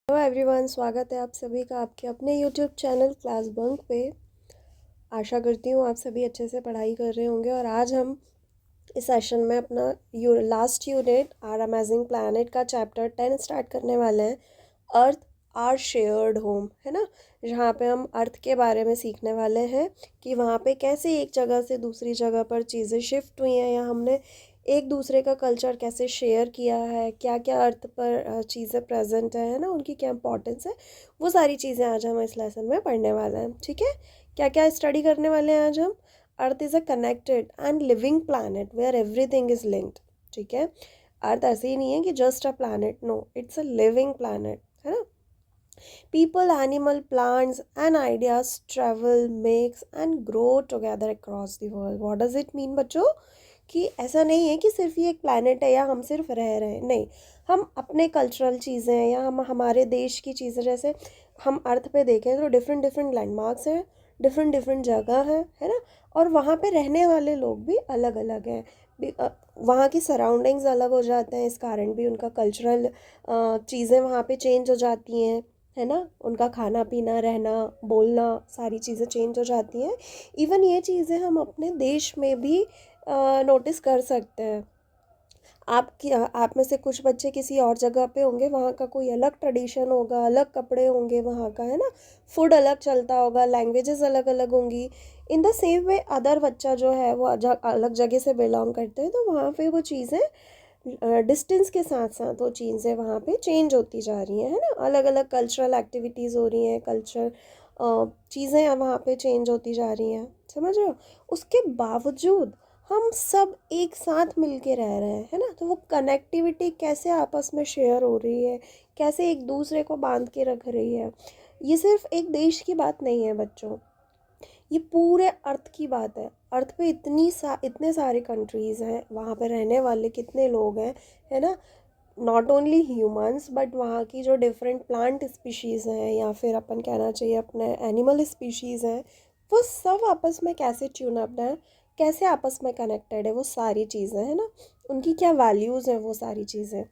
Hello everyone, स्वागत है आप सभी का आपके अपने यूट्यूब चैनल क्लास बंक पे। आशा करती हूँ आप सभी अच्छे से पढ़ाई कर रहे होंगे। और आज हम इस सेशन में अपना last unit our amazing planet का चैप्टर 10 स्टार्ट करने वाले हैं। अर्थ आर शेयर्ड होम, है ना। जहाँ पे हम अर्थ के बारे में सीखने वाले हैं कि वहाँ पे कैसे एक जगह से दूसरी जगह पर चीज़ें शिफ्ट हुई हैं, या हमने एक दूसरे का कल्चर कैसे शेयर किया है, क्या क्या अर्थ पर चीज़ें प्रेजेंट है ना, उनकी क्या इंपॉर्टेंस है। वो सारी चीज़ें आज हम इस लेसन में पढ़ने वाले हैं। ठीक है, क्या क्या स्टडी करने वाले हैं आज हम। Earth is a connected and living planet where everything is linked. ठीक है, अर्थ ऐसे ही नहीं है कि just a planet, no, it's a living planet, है ना। People, animal, plants and ideas travel, mix and grow together across the world. What does it mean बच्चों? कि ऐसा नहीं है कि सिर्फ ये एक प्लानट है या हम सिर्फ रह रहे हैं, नहीं। हम अपने कल्चरल चीज़ें या हम हमारे देश की चीज़ें, जैसे हम अर्थ पे देखें तो डिफरेंट डिफरेंट लैंडमार्क्स हैं, डिफरेंट डिफरेंट जगह हैं, है ना। और वहाँ पे रहने वाले लोग भी अलग अलग हैं। वहाँ की सराउंडिंग्स अलग हो जाते हैं, इस कारण भी उनका कल्चरल चीज़ें वहाँ पे चेंज हो जाती हैं, है ना। उनका खाना पीना, रहना, बोलना, सारी चीज़ें चेंज हो जाती हैं। इवन ये चीज़ें हम अपने देश में भी नोटिस कर सकते हैं। आप में से कुछ बच्चे किसी और जगह पे होंगे, वहाँ का कोई अलग ट्रेडिशन होगा, अलग कपड़े होंगे वहाँ का, है ना। फूड अलग चलता होगा, लैंग्वेजेस अलग अलग होंगी। In the same way other बच्चा जो है वो अलग जगह से बिलोंग करते हैं, तो वहाँ पे वो चीज़ें डिस्टेंस के साथ साथ वो चीज़ें वहाँ पे चेंज होती जा रही हैं, है ना। अलग अलग कल्चरल एक्टिविटीज़ हो रही हैं, कल्चर चीज़ें वहाँ पे चेंज होती जा रही हैं, समझ रहे हो। उसके बावजूद हम सब एक साथ मिल के रह रहे हैं, है ना। तो वो कनेक्टिविटी कैसे आपस में शेयर हो रही है, कैसे एक दूसरे को बांध के रख रही है। ये सिर्फ एक देश की बात नहीं है बच्चों, ये पूरे अर्थ की बात है। अर्थ पे इतने सारे कंट्रीज़ हैं, वहाँ पे रहने वाले कितने लोग हैं, है ना। नॉट ओनली ह्यूमंस बट वहाँ की जो डिफरेंट प्लांट स्पीशीज़ हैं, या फिर अपन कहना चाहिए अपने एनिमल स्पीशीज़ हैं, वो सब आपस में कैसे ट्यून अप है, कैसे आपस में कनेक्टेड है, वो सारी चीज़ें, है ना। उनकी क्या वैल्यूज़ हैं, वो सारी चीज़ें।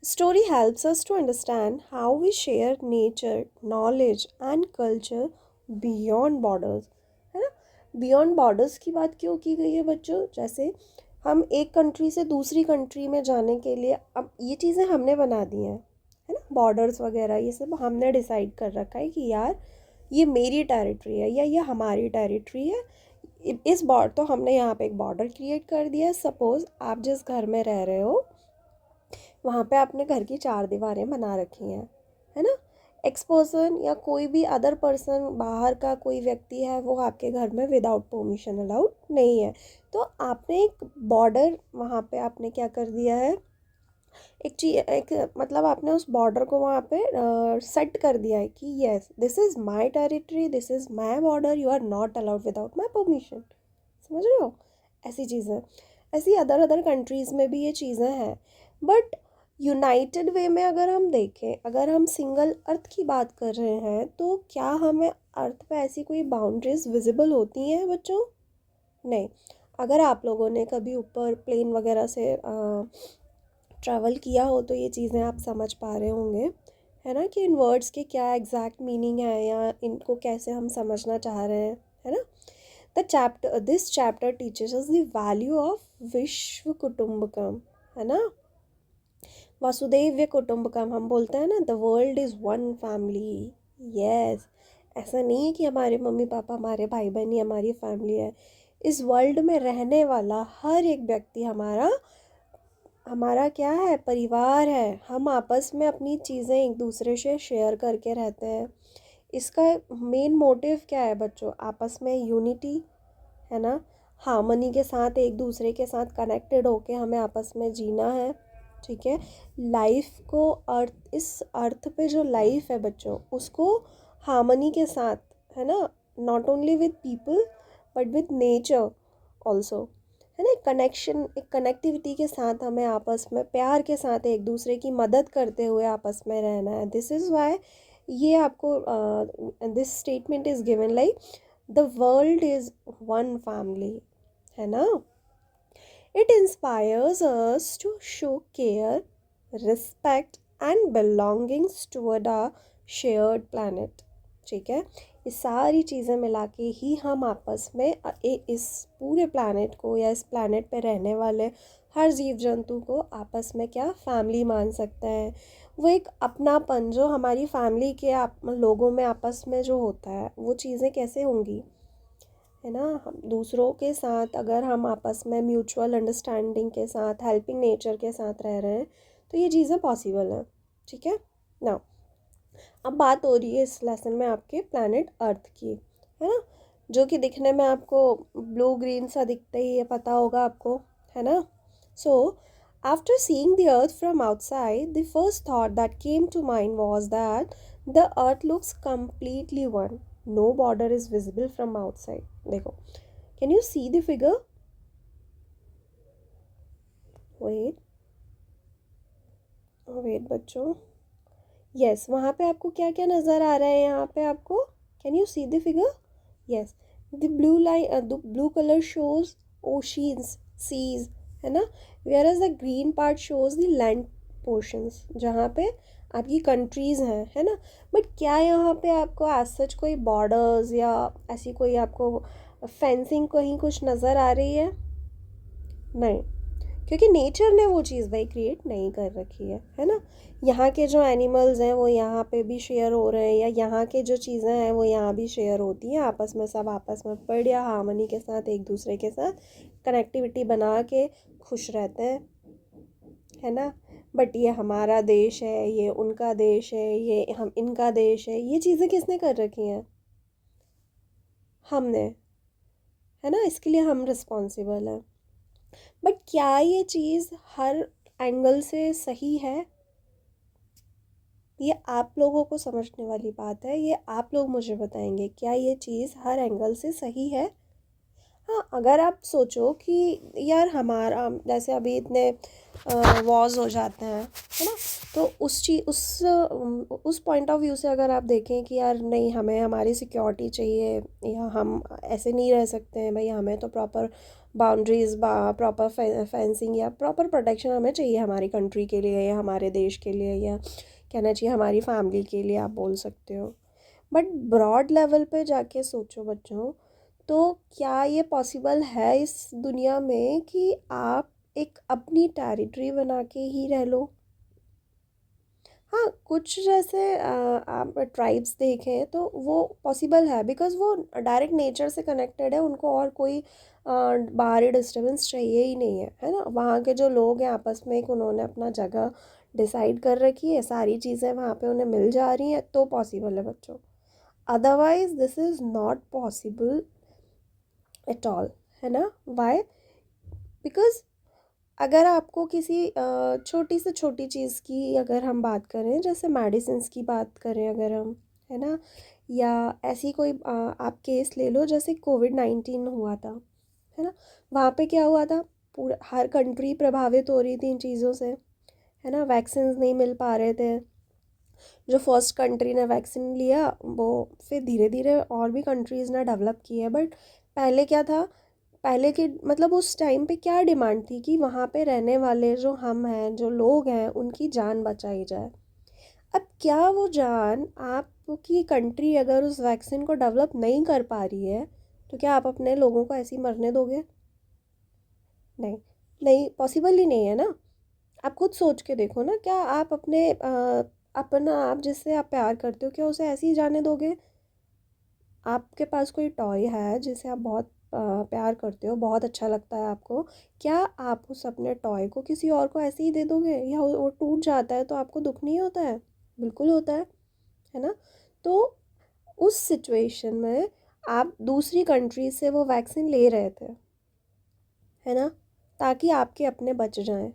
Story helps us to understand how we share nature, knowledge and culture beyond borders, है ना। बियॉन्ड बॉर्डर्स की बात क्यों की गई है बच्चों? जैसे हम एक कंट्री से दूसरी कंट्री में जाने के लिए, अब ये चीज़ें हमने बना दी हैं, है ना। बॉर्डर्स वगैरह ये सब हमने डिसाइड कर रखा है कि यार ये मेरी टेरिटरी है या ये हमारी टेरिटरी है। इस बॉर्डर तो हमने यहाँ पे एक बॉर्डर क्रिएट कर दिया है। सपोज़ आप जिस घर में रह रहे हो, वहाँ पे आपने घर की 4 दीवारें बना रखी हैं, है ना। एक्स पर्सन या कोई भी अदर पर्सन, बाहर का कोई व्यक्ति है, वो आपके घर में विदाउट परमिशन अलाउड नहीं है। तो आपने एक बॉर्डर वहाँ पे आपने क्या कर दिया है, एक चीज, एक मतलब आपने उस बॉर्डर को वहाँ पे सेट कर दिया है कि yes, this is my territory, this is my border, you are not allowed without my permission. समझ रहे हो? ऐसी चीज़ें, ऐसी अदर अदर कंट्रीज़ में भी ये चीज़ें हैं। बट यूनाइटेड वे में अगर हम देखें, अगर हम सिंगल अर्थ की बात कर रहे हैं, तो क्या हमें अर्थ पे ऐसी कोई बाउंड्रीज विजिबल होती हैं बच्चों? नहीं। अगर आप लोगों ने कभी ऊपर प्लेन वगैरह से ट्रैवल किया हो तो ये चीज़ें आप समझ पा रहे होंगे, है ना, कि इन वर्ड्स के क्या एग्जैक्ट मीनिंग है या इनको कैसे हम समझना चाह रहे हैं, है ना। This chapter teachers us the value of विश्व कुटुंबकम, है ना। वासुदेव कुटुंबकम हम बोलते हैं ना, the world is one family. Yes, ऐसा नहीं है कि हमारे मम्मी पापा, हमारे भाई बहन ही हमारी फैमिली है। इस वर्ल्ड में रहने वाला हर एक व्यक्ति हमारा हमारा क्या है, परिवार है। हम आपस में अपनी चीज़ें एक दूसरे से शेयर करके रहते हैं। इसका मेन मोटिव क्या है बच्चों? आपस में यूनिटी, है ना। हार्मनी के साथ, एक दूसरे के साथ कनेक्टेड होके हमें आपस में जीना है। ठीक है। लाइफ को, अर्थ, इस अर्थ पे जो लाइफ है बच्चों, उसको हार्मनी के साथ, है ना, not only with people but with nature also, है ना। एक कनेक्शन, एक कनेक्टिविटी के साथ हमें आपस में प्यार के साथ एक दूसरे की मदद करते हुए आपस में रहना है। दिस इज़ वाई ये आपको this statement is given like the world is one family, है ना। It inspires us to show care, respect and belongings toward a shared planet। ठीक है, ये सारी चीज़ें मिला के ही हम आपस में इस पूरे प्लानट को या इस प्लानट पे रहने वाले हर जीव जंतु को आपस में क्या फैमिली मान सकते हैं। वो एक अपनापन जो हमारी फैमिली के लोगों में आपस में जो होता है वो चीज़ें कैसे होंगी, है ना। हम दूसरों के साथ अगर हम आपस में म्यूचुअल अंडरस्टैंडिंग के साथ, हेल्पिंग नेचर के साथ रह रहे हैं तो ये चीज़ें पॉसिबल हैं। ठीक है ना। अब बात हो रही है इस लेसन में आपके प्लैनेट अर्थ की, है ना, जो कि दिखने में आपको ब्लू ग्रीन सा दिखता ही है, पता होगा आपको, है ना। So after seeing the earth from outside the first thought that came to mind was that the earth looks completely one, no border is visible from outside. देखो, can you see the figure? Wait wait बच्चों, yes, वहाँ पे आपको क्या क्या नज़र आ रहा है यहाँ पे आपको? Can you see the figure? Yes, the blue line, the blue colour shows oceans, seas, है ना, whereas the green part shows the land portions, जहाँ पे आपकी कंट्रीज़ हैं, है ना। बट क्या यहाँ पे आपको एज सच कोई बॉर्डर्स या ऐसी कोई आपको फेंसिंग कहीं कुछ नज़र आ रही है? नहीं, क्योंकि नेचर ने वो चीज़ भाई क्रिएट नहीं कर रखी है ना। यहाँ के जो एनिमल्स हैं वो यहाँ पे भी शेयर हो रहे हैं, या यहाँ के जो चीज़ें हैं वो यहाँ भी शेयर होती हैं आपस में, सब आपस में बढ़िया हार्मनी के साथ एक दूसरे के साथ कनेक्टिविटी बना के खुश रहते हैं, है ना। बट ये हमारा देश है, ये उनका देश है, ये हम इनका देश है, ये चीज़ें किसने कर रखी हैं? हमने, है ना, इसके लिए हम रिस्पॉन्सिबल हैं। बट क्या ये चीज़ हर एंगल से सही है? ये आप लोगों को समझने वाली बात है, ये आप लोग मुझे बताएंगे क्या ये चीज़ हर एंगल से सही है। हाँ, अगर आप सोचो कि यार हमारा जैसे अभी इतने वॉर्स हो जाते हैं, है ना, तो उस चीज़ उस पॉइंट ऑफ व्यू से अगर आप देखें कि यार नहीं, हमें हमारी सिक्योरिटी चाहिए, या हम ऐसे नहीं रह सकते हैं भाई, हमें तो प्रॉपर बाउंड्रीज, प्रॉपर फेंसिंग या प्रॉपर प्रोटेक्शन हमें चाहिए हमारी कंट्री के लिए या हमारे देश के लिए, या कहना चाहिए हमारी फैमिली के लिए, आप बोल सकते हो। बट ब्रॉड लेवल पे जाके सोचो बच्चों, तो क्या ये पॉसिबल है इस दुनिया में कि आप एक अपनी टेरिटरी बना के ही रह लो? हाँ, कुछ जैसे आप ट्राइब्स देखें तो वो पॉसिबल है, बिकॉज़ वो डायरेक्ट नेचर से कनेक्टेड है, उनको और कोई बाहरी डिस्टर्बेंस चाहिए ही नहीं है ना। वहाँ के जो लोग हैं आपस में एक उन्होंने अपना जगह डिसाइड कर रखी है, सारी चीज़ें वहाँ पे उन्हें मिल जा रही हैं, तो पॉसिबल है बच्चों। Otherwise this is not possible at all, है ना। वाई? बिकॉज अगर आपको किसी छोटी से छोटी चीज़ की अगर हम बात करें, जैसे मेडिसिन्स की बात करें अगर हम, है ना, या ऐसी कोई आप केस ले लो जैसे कोविड-19 हुआ था, है ना। वहाँ पे क्या हुआ था, पूरा हर कंट्री प्रभावित हो रही थी इन चीज़ों से, है ना। वैक्सीन्स नहीं मिल पा रहे थे। जो फर्स्ट कंट्री ने वैक्सीन लिया वो फिर धीरे धीरे और भी कंट्रीज़ ने डेवलप की है। बट पहले क्या था, पहले के मतलब उस टाइम पे क्या डिमांड थी कि वहाँ पे रहने वाले जो हम हैं, जो लोग हैं, उनकी जान बचाई जाए। अब क्या वो जान, आपकी कंट्री अगर उस वैक्सीन को डेवलप नहीं कर पा रही है तो क्या आप अपने लोगों को ऐसे ही मरने दोगे? नहीं, नहीं पॉसिबल ही नहीं है ना। आप खुद सोच के देखो ना, क्या आप अपना आप जिससे आप प्यार करते हो क्या उसे ऐसे ही जाने दोगे? आपके पास कोई टॉय है जिसे आप बहुत प्यार करते हो, बहुत अच्छा लगता है आपको, क्या आप उस अपने टॉय को किसी और को ऐसे ही दे दोगे? या वो टूट जाता है तो आपको दुख नहीं होता है? बिल्कुल होता है ना। तो उस सिचुएशन में आप दूसरी कंट्री से वो वैक्सीन ले रहे थे, है ना, ताकि आपके अपने बच जाएं।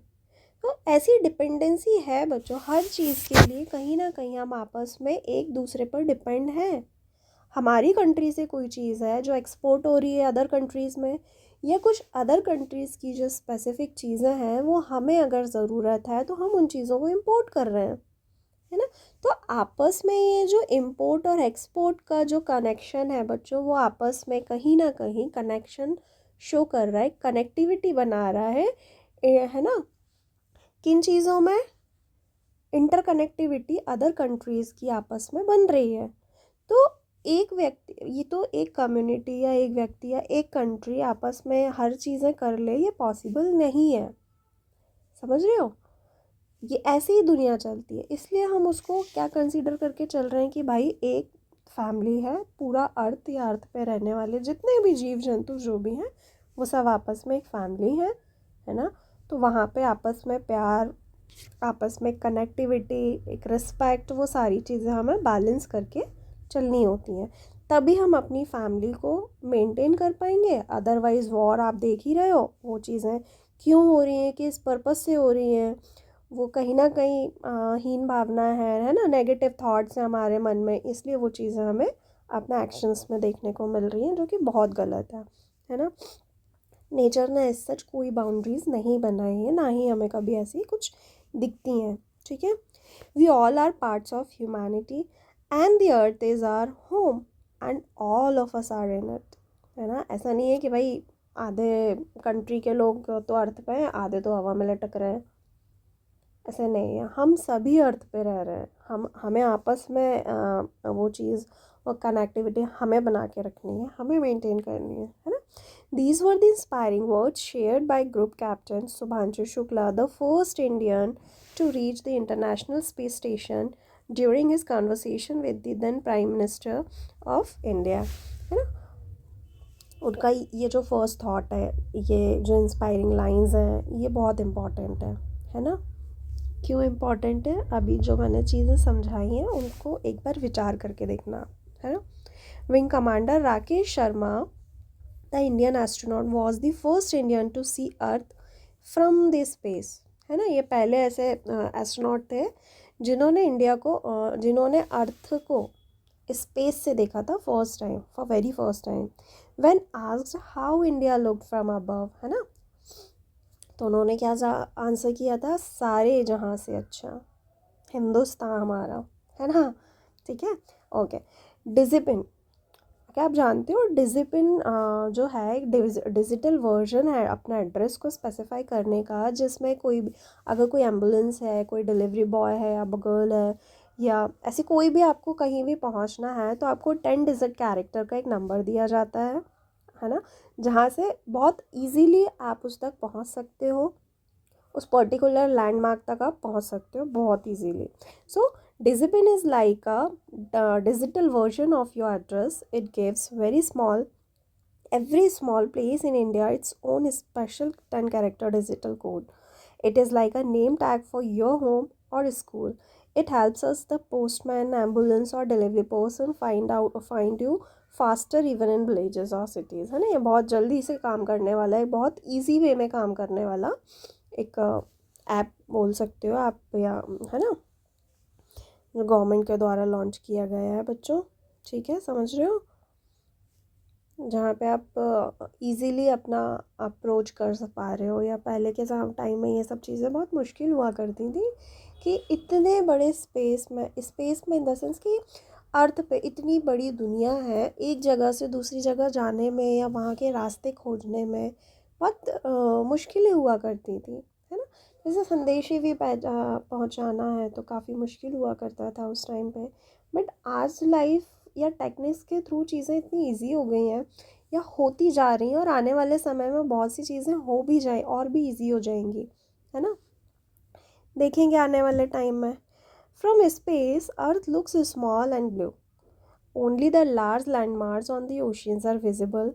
तो ऐसी डिपेंडेंसी है बच्चों, हर चीज़ के लिए कहीं ना कहीं हम आपस में एक दूसरे पर डिपेंड हैं। हमारी कंट्री से कोई चीज़ है जो एक्सपोर्ट हो रही है अदर कंट्रीज़ में, या कुछ अदर कंट्रीज़ की जो स्पेसिफ़िक चीज़ें हैं वो हमें अगर ज़रूरत है तो हम उन चीज़ों को इंपोर्ट कर रहे हैं, है ना। तो आपस में ये जो इंपोर्ट और एक्सपोर्ट का जो कनेक्शन है बच्चों, वो आपस में कहीं ना कहीं कनेक्शन शो कर रहा है, कनेक्टिविटी बना रहा है ना। किन चीज़ों में? इंटरकनेक्टिविटी अदर कंट्रीज़ की आपस में बन रही है। तो एक व्यक्ति, ये तो एक कम्युनिटी या एक व्यक्ति या एक कंट्री आपस में हर चीज़ें कर ले, ये पॉसिबल नहीं है। समझ रहे हो? ये ऐसे ही दुनिया चलती है, इसलिए हम उसको क्या कंसीडर करके चल रहे हैं कि भाई एक फैमिली है, पूरा अर्थ या अर्थ पे रहने वाले जितने भी जीव जंतु जो भी हैं वो सब आपस में एक फैमिली है ना। तो वहाँ पे आपस में प्यार, आपस में कनेक्टिविटी, एक रिस्पेक्ट, वो सारी चीज़ें हमें बैलेंस करके चलनी होती हैं, तभी हम अपनी फैमिली को मेंटेन कर पाएंगे। अदरवाइज़ वॉर आप देख ही रहे हो, वो चीज़ें क्यों हो रही हैं, किस पर्पस से हो रही हैं, वो कहीं ना कहीं हीन भावना है ना, नेगेटिव थॉट्स हैं हमारे मन में, इसलिए वो चीज़ें हमें अपने एक्शंस में देखने को मिल रही हैं, जो कि बहुत गलत है ना। नेचर ने इस सच कोई बाउंड्रीज नहीं बनाई है, ना ही हमें कभी ऐसी कुछ दिखती हैं, ठीक है। We all are parts of humanity and the earth is our home and all of us are in it, है ना। ऐसा नहीं है कि भाई आधे कंट्री के लोग तो अर्थ पे हैं, आधे तो हवा में लटक रहे हैं, ऐसे नहीं है। हम सभी अर्थ पे रह रहे हैं, हमें आपस में वो चीज़ और कनेक्टिविटी हमें बना के रखनी है, हमें मेंटेन करनी है ना। These were the inspiring words shared by Group Captain Subhanshu Shukla, the first Indian to reach the International Space Station during his conversation with the then Prime Minister of India, है ना। उनका ये जो first thought है, ये जो inspiring lines हैं, ये बहुत इम्पॉर्टेंट है ना। क्यों इम्पॉर्टेंट है, अभी जो मैंने चीज़ें समझाई हैं उनको एक बार विचार करके देखना, है ना। Wing commander Rakesh Sharma, the Indian astronaut, was the first Indian to see earth from the space, है ना। ये पहले ऐसे एस्ट्रोनॉट थे जिन्होंने जिन्होंने अर्थ को स्पेस से देखा था first time, for very first time. When asked how India looked from above, है ना, तो उन्होंने क्या आंसर किया था, सारे जहाँ से अच्छा हिंदुस्तान हमारा, है ना, ठीक है। ओके, डिजिपिन, क्या आप जानते हो डिजिपिन जो है एक डिजिटल वर्जन है अपना एड्रेस को स्पेसिफाई करने का, जिसमें कोई भी, अगर कोई एम्बुलेंस है, कोई डिलीवरी बॉय है या गर्ल है, या ऐसे कोई भी आपको कहीं भी पहुंचना है, तो आपको 10 डिजिट कैरेक्टर का एक नंबर दिया जाता है ना, जहाँ से बहुत इजीली आप उस तक पहुंच सकते हो, उस पर्टिकुलर लैंडमार्क तक आप पहुंच सकते हो बहुत easily. So DIGIPIN is like a digital version of your address. It gives every small place in India its own special 10 character digital code. It is like a name tag for your home or school. It helps us, the postman, ambulance or delivery person, find you faster even in villages और cities, है ना। ये बहुत जल्दी से काम करने वाला है, बहुत इजी वे में काम करने वाला एक ऐप बोल सकते हो आप, या है ना, जो गवर्नमेंट के द्वारा लॉन्च किया गया है बच्चों, ठीक है, समझ रहे हो, जहाँ पे आप इजीली अपना अप्रोच कर पा रहे हो। या पहले के टाइम में ये सब चीज़ें बहुत मुश्किल हुआ करती थी, कि इतने बड़े स्पेस में इन द सेंस कि अर्थ पे इतनी बड़ी दुनिया है, एक जगह से दूसरी जगह जाने में या वहाँ के रास्ते खोजने में बहुत मुश्किलें हुआ करती थी, है ना। जैसे संदेश ही भी पहुँचाना है तो काफ़ी मुश्किल हुआ करता था उस टाइम पे, बट आज लाइफ या टेक्निक्स के थ्रू चीज़ें इतनी इजी हो गई हैं या होती जा रही हैं, और आने वाले समय में बहुत सी चीज़ें हो भी जाए और भी इजी हो जाएंगी, है ना। देखेंगे आने वाले टाइम में। From space earth looks small and blue, only the large landmarks on the oceans are visible,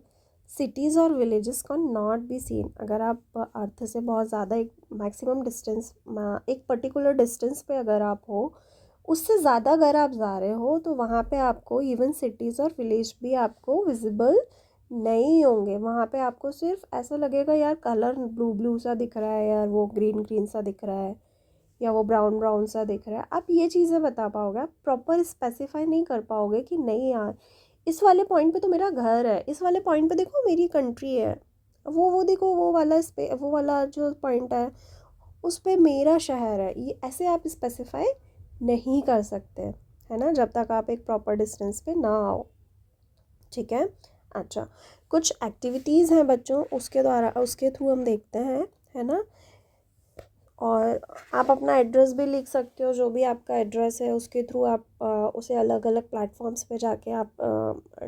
cities और villages can not be seen. अगर आप अर्थ से बहुत ज़्यादा एक मैक्सिमम डिस्टेंस, एक पर्टिकुलर डिस्टेंस पे अगर आप हो, उससे ज़्यादा अगर आप जा रहे हो, तो वहाँ पे आपको इवन सिटीज़ और विलेज भी आपको विजिबल नहीं होंगे। वहाँ पे आपको सिर्फ ऐसा लगेगा यार कलर ब्लू ब्लू सा दिख रहा है, यार वो ग्रीन ग्रीन सा दिख रहा है, या वो ब्राउन ब्राउन सा दिख रहा है। आप ये चीज़ें बता पाओगे, आप प्रॉपर स्पेसिफाई नहीं कर पाओगे कि नहीं यार इस वाले पॉइंट पे तो मेरा घर है, इस वाले पॉइंट पे देखो मेरी कंट्री है, वो देखो वो वाला जो पॉइंट है उस पे मेरा शहर है। ये ऐसे आप स्पेसिफाई नहीं कर सकते, है ना, जब तक आप एक प्रॉपर डिस्टेंस पे ना आओ, ठीक है। अच्छा, कुछ एक्टिविटीज़ हैं बच्चों, उसके थ्रू हम देखते हैं, है ना। और आप अपना एड्रेस भी लिख सकते हो, जो भी आपका एड्रेस है उसके थ्रू आप उसे अलग अलग प्लेटफॉर्म्स पे जाके आप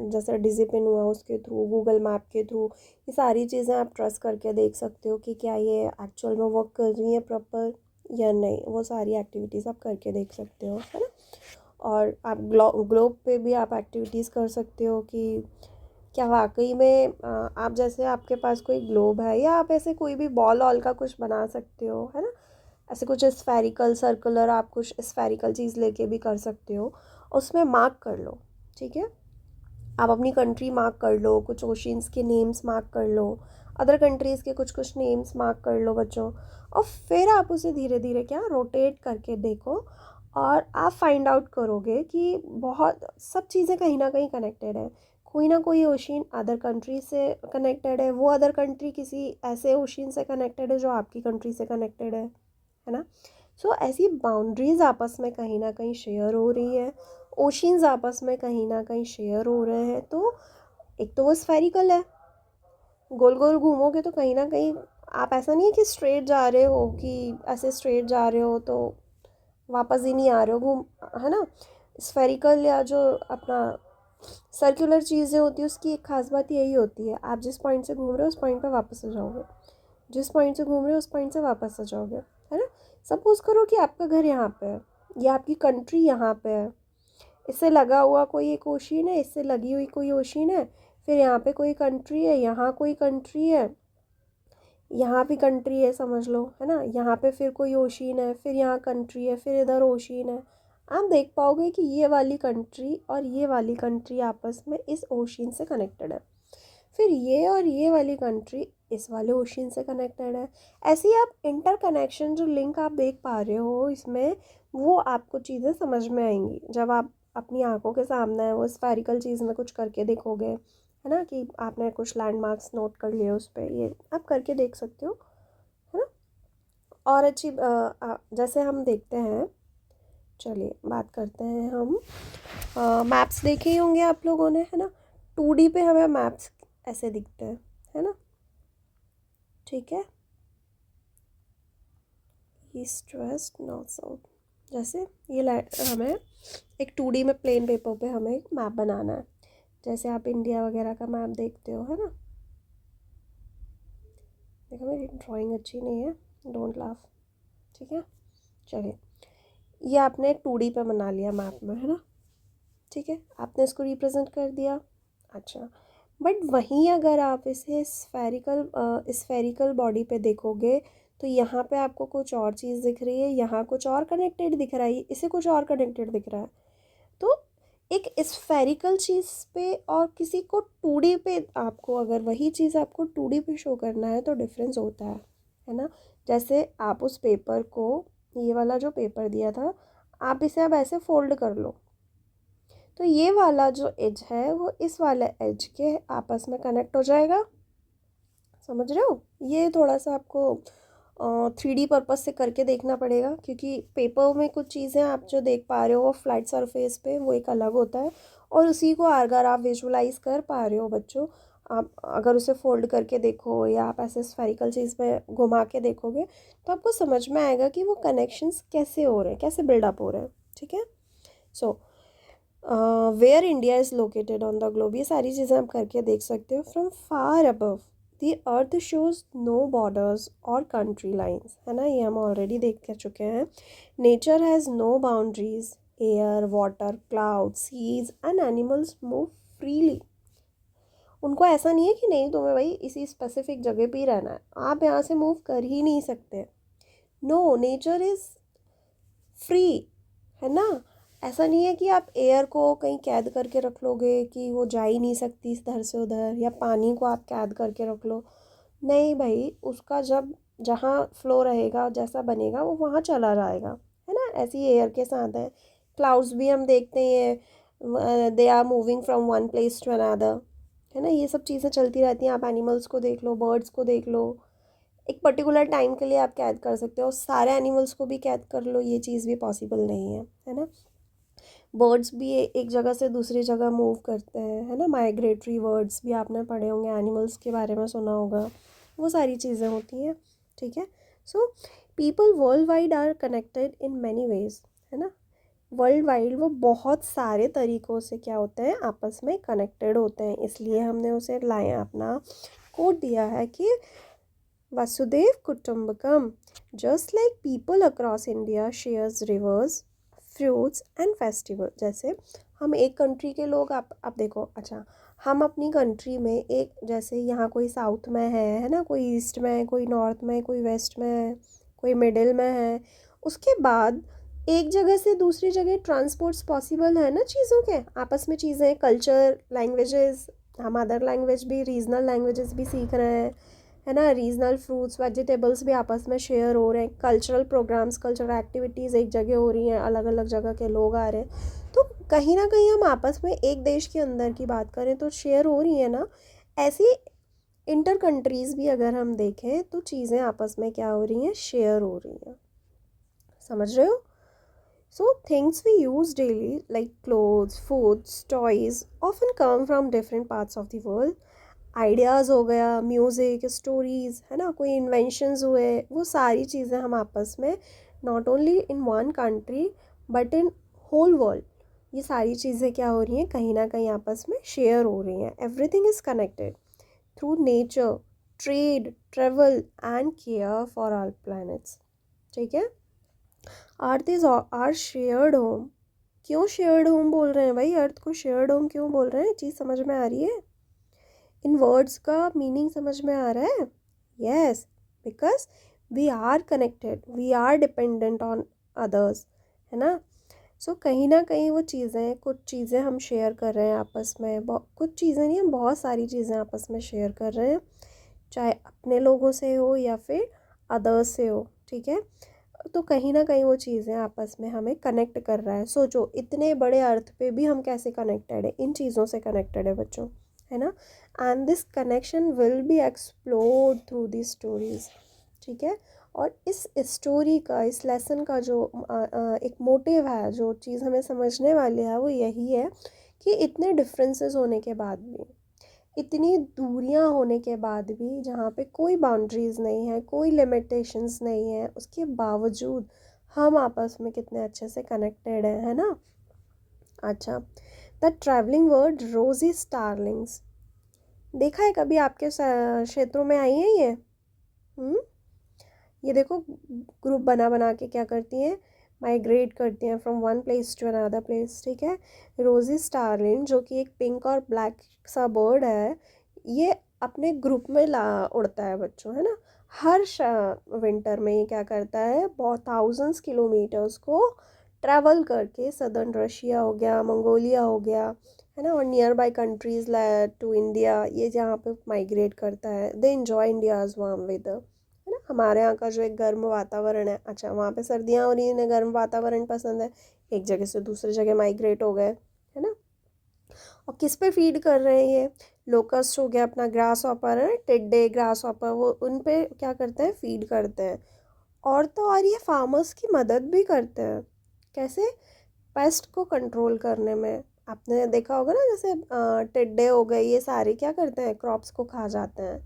जैसे डिजिपिन हुआ उसके थ्रू, गूगल मैप के थ्रू, ये सारी चीज़ें आप ट्रस्ट करके देख सकते हो कि क्या ये एक्चुअल में वर्क कर रही है प्रॉपर या नहीं। वो सारी एक्टिविटीज़ आप करके देख सकते हो, है ना। और आप ग्लोब पे भी आप एक्टिविटीज़ कर सकते हो कि क्या वाकई में आप जैसे आपके पास कोई ग्लोब है, या आप ऐसे कोई भी बॉल ऑल का कुछ बना सकते हो, है ना। ऐसे कुछ स्फेरिकल सर्कुलर आप कुछ स्फेरिकल चीज़ लेके भी कर सकते हो, उसमें मार्क कर लो। ठीक है, आप अपनी कंट्री मार्क कर लो, कुछ ओशियंस के नेम्स मार्क कर लो, अदर कंट्रीज़ के कुछ कुछ नेम्स मार्क कर लो बच्चों। और फिर आप उसे धीरे धीरे क्या रोटेट करके देखो, और आप फाइंड आउट करोगे कि बहुत सब चीज़ें कहीं ना कहीं कनेक्टेड है। कोई ना कोई ओशियन अदर कंट्री से कनेक्टेड है, वो अदर कंट्री किसी ऐसे ओशियन से कनेक्टेड है जो आपकी कंट्री से कनेक्टेड है ना। सो ऐसी बाउंड्रीज आपस में कहीं ना कहीं शेयर हो रही है, ओशियंस आपस में कहीं ना कहीं शेयर हो रहे हैं। तो एक तो वो स्फेरिकल है, गोल गोल घूमोगे तो कहीं ना कहीं आप, ऐसा नहीं है कि स्ट्रेट जा रहे हो, कि ऐसे स्ट्रेट जा रहे हो तो वापस ही नहीं आ रहे हो घूम, है ना। स्फेरिकल या जो अपना सर्कुलर चीज़ें होती है उसकी एक खास बात यही होती है, आप जिस पॉइंट से घूम रहे हो उस पॉइंट पे वापस आ जाओगे, जिस पॉइंट से घूम रहे हो उस पॉइंट से वापस आ जाओगे, है ना। सपोज करो कि आपका घर यहाँ पे है, या आपकी कंट्री यहाँ पे है, इससे लगा हुआ कोई एक ओशियन है, इससे लगी हुई कोई ओशियन है, फिर यहाँ पे कोई कंट्री है, यहाँ कोई कंट्री है, यहाँ भी कंट्री है समझ लो, है ना। यहाँ पे फिर कोई ओशियन है, फिर यहाँ कंट्री है, फिर इधर ओशियन है। आप देख पाओगे कि ये वाली कंट्री और ये वाली कंट्री आपस में इस ओशियन से कनेक्टेड है, फिर ये और ये वाली कंट्री इस वाले ओशियन से कनेक्टेड है। ऐसे ही आप इंटर कनेक्शन जो लिंक आप देख पा रहे हो इसमें, वो आपको चीज़ें समझ में आएंगी जब आप अपनी आंखों के सामने है वो स्फेरिकल चीज़ में कुछ करके देखोगे, है ना। कि आपने कुछ लैंडमार्क्स नोट कर लिए उस पर, ये आप करके देख सकते हो, है ना। और अच्छी जैसे हम देखते हैं, चलिए बात करते हैं हम, मैप्स देखे ही होंगे आप लोगों ने, है ना। 2D पे हमें मैप्स ऐसे दिखते हैं, है ना। ठीक है, ईस्ट वेस्ट नॉर्थ साउथ, जैसे ये हमें एक 2D में प्लेन पेपर पे हमें एक मैप बनाना है, जैसे आप इंडिया वगैरह का मैप देखते हो, है ना। देखो मेरी ड्राइंग अच्छी नहीं है, डोंट लाफ, ठीक है। चलिए, ये आपने 2D पे बना लिया मैप में, है ना। ठीक है, आपने इसको रिप्रेजेंट कर दिया। अच्छा, बट वहीं अगर आप इसे स्फेरिकल बॉडी पे देखोगे तो यहाँ पे आपको कुछ और चीज़ दिख रही है, यहाँ कुछ और कनेक्टेड दिख रहा है, इसे कुछ और कनेक्टेड दिख रहा है। तो एक स्फेरिकल चीज़ पे और किसी को 2D पे, आपको अगर वही चीज़ आपको 2D पे शो करना है तो डिफरेंस होता है ना। जैसे आप उस पेपर को, ये वाला जो पेपर दिया था, आप इसे अब ऐसे फोल्ड कर लो, तो ये वाला जो एज है वो इस वाले एज के आपस में कनेक्ट हो जाएगा। समझ रहे हो, ये थोड़ा सा आपको 3D पर्पज से करके देखना पड़ेगा, क्योंकि पेपर में कुछ चीज़ें आप जो देख पा रहे हो वो फ्लैट सरफेस पे वो एक अलग होता है, और उसी को अगर आप विजुलाइज कर पा रहे हो बच्चों, आप अगर उसे फोल्ड करके देखो या आप ऐसे स्फेरिकल चीज़ में घुमा के देखोगे तो आपको समझ में आएगा कि वो कनेक्शंस कैसे हो रहे हैं, कैसे बिल्डअप हो रहे हैं। ठीक है, so where India is located on the globe, ये सारी चीज़ें आप करके देख सकते हो। From far above the earth shows no borders और कंट्री लाइंस, है ना, ये हम ऑलरेडी देख कर चुके हैं। Nature has no boundaries, air water cloud seas and animals move freely. उनको ऐसा नहीं है कि नहीं तुम्हें भाई इसी स्पेसिफिक जगह पे ही रहना है, आप यहाँ से मूव कर ही नहीं सकते। नो, नेचर इज़ फ्री, है ना। ऐसा नहीं है कि आप एयर को कहीं कैद करके रख लोगे कि वो जा ही नहीं सकती इधर से उधर, या पानी को आप कैद करके रख लो। नहीं भाई, उसका जब जहाँ फ्लो रहेगा जैसा बनेगा वो वहाँ चला जाएगा, है ना। ऐसे ही एयर के साथ है, क्लाउड्स भी हम देखते हैं, they are moving from one place to another, है ना। ये सब चीज़ें चलती रहती हैं। आप एनिमल्स को देख लो, बर्ड्स को देख लो, एक पर्टिकुलर टाइम के लिए आप कैद कर सकते हो, सारे एनिमल्स को भी कैद कर लो, ये चीज़ भी पॉसिबल नहीं है ना। बर्ड्स भी एक जगह से दूसरी जगह मूव करते हैं, है ना। माइग्रेटरी बर्ड्स भी आपने पढ़े होंगे, एनिमल्स के बारे में सुना होगा, वो सारी चीज़ें होती हैं। ठीक है, so people world wide are connected in many ways, है ना। वर्ल्ड वाइड वो बहुत सारे तरीक़ों से क्या होते हैं, आपस में कनेक्टेड होते हैं, इसलिए हमने उसे लाए अपना कोट दिया है कि Vasudhaiva Kutumbakam, just like people across India shares rivers, fruits and festival. जैसे हम एक कंट्री के लोग, आप देखो, अच्छा हम अपनी कंट्री में एक, जैसे यहाँ कोई साउथ में है ना, कोई ईस्ट में है, कोई नॉर्थ में, कोई वेस्ट में है, कोई मिडिल में है, उसके बाद एक जगह से दूसरी जगह ट्रांसपोर्ट्स पॉसिबल है ना, चीज़ों के आपस में, चीज़ें, कल्चर, लैंग्वेजेस, हम अदर लैंग्वेज भी, रीजनल लैंग्वेजेस भी सीख रहे हैं, है ना। रीजनल फ्रूट्स वेजिटेबल्स भी आपस में शेयर हो रहे हैं, कल्चरल प्रोग्राम्स, कल्चरल एक्टिविटीज़ एक जगह हो रही हैं, अलग अलग जगह के लोग आ रहे हैं, तो कहीं ना कहीं हम आपस में एक देश के अंदर की बात करें तो शेयर हो रही है ना। ऐसी इंटर कंट्रीज़ भी अगर हम देखें तो चीज़ें आपस में क्या हो रही हैं, शेयर हो रही हैं, समझ रहे हो। So things we use daily like clothes, foods, toys often come from different parts of the world. Ideas हो गया, म्यूज़िक, स्टोरीज़, है ना, कोई इन्वेंशंस हुए, वो सारी चीज़ें हम आपस में not only in one country but in whole world, ये सारी चीज़ें क्या हो रही हैं, कहीं ना कहीं आपस में शेयर हो रही हैं। Everything is connected through nature, trade, travel and care for our planets, ठीक है। Earth is our shared home. क्यों शेयर्ड होम बोल रहे हैं भाई, अर्थ को शेयर्ड होम क्यों बोल रहे हैं, चीज़ समझ में आ रही है, इन वर्ड्स का मीनिंग समझ में आ रहा है। Yes, because we are connected, we are dependent on others, है ना। सो कहीं ना कहीं वो चीज़ें, कुछ चीज़ें हम शेयर कर रहे हैं आपस में, कुछ चीज़ें नहीं, हम बहुत सारी चीज़ें आपस में शेयर कर रहे हैं, चाहे अपने लोगों से हो या फिर अदर्स से हो, ठीक है। तो कहीं ना कहीं वो चीज़ें आपस में हमें कनेक्ट कर रहा है। सोचो, इतने बड़े अर्थ पे भी हम कैसे कनेक्टेड है, इन चीज़ों से कनेक्टेड है बच्चों, है ना। And this connection will be explored through the stories, ठीक है। और इस स्टोरी का, इस लेसन का जो एक मोटिव है, जो चीज़ हमें समझने वाली है, वो यही है कि इतने डिफरेंसेस होने के बाद भी, इतनी दूरियां होने के बाद भी, जहाँ पे कोई बाउंड्रीज़ नहीं है, कोई लिमिटेशंस नहीं है, उसके बावजूद हम आपस में कितने अच्छे से कनेक्टेड हैं, है ना। अच्छा, द ट्रैवलिंग वर्ड रोजी स्टारलिंग्स, देखा है कभी, आपके क्षेत्रों में आई है ये? ये देखो, ग्रुप बना बना के क्या करती हैं, माइग्रेट करती हैं from one place to another place, ठीक है। रोजी स्टारलिंग जो कि एक पिंक और ब्लैक सा बर्ड है, ये अपने ग्रुप में उड़ता है बच्चों, है ना। हर विंटर में ये क्या करता है, बहुत थाउजेंड्स किलोमीटर्स को ट्रैवल करके, सदर्न रशिया हो गया, मंगोलिया हो गया, है ना, और nearby countries to India, ये जहाँ पे माइग्रेट करता है। They enjoy India's warm weather, है ना। हमारे यहाँ का जो एक गर्म वातावरण है, अच्छा वहाँ पे सर्दियाँ हो रही हैं, इन्हें गर्म वातावरण पसंद है, एक जगह से दूसरी जगह माइग्रेट हो गए, है ना। और किस पे फीड कर रहे हैं ये, लोकस्ट हो गया अपना, ग्रास हॉपर है, टिड्डे, ग्रास हॉपर, वो उन पे क्या करते हैं, फीड करते हैं। और तो और ये फार्मर्स की मदद भी करते हैं, कैसे, पेस्ट को कंट्रोल करने में। आपने देखा होगा ना, जैसे टिड्डे हो गए, ये सारे क्या करते हैं, क्रॉप्स को खा जाते हैं,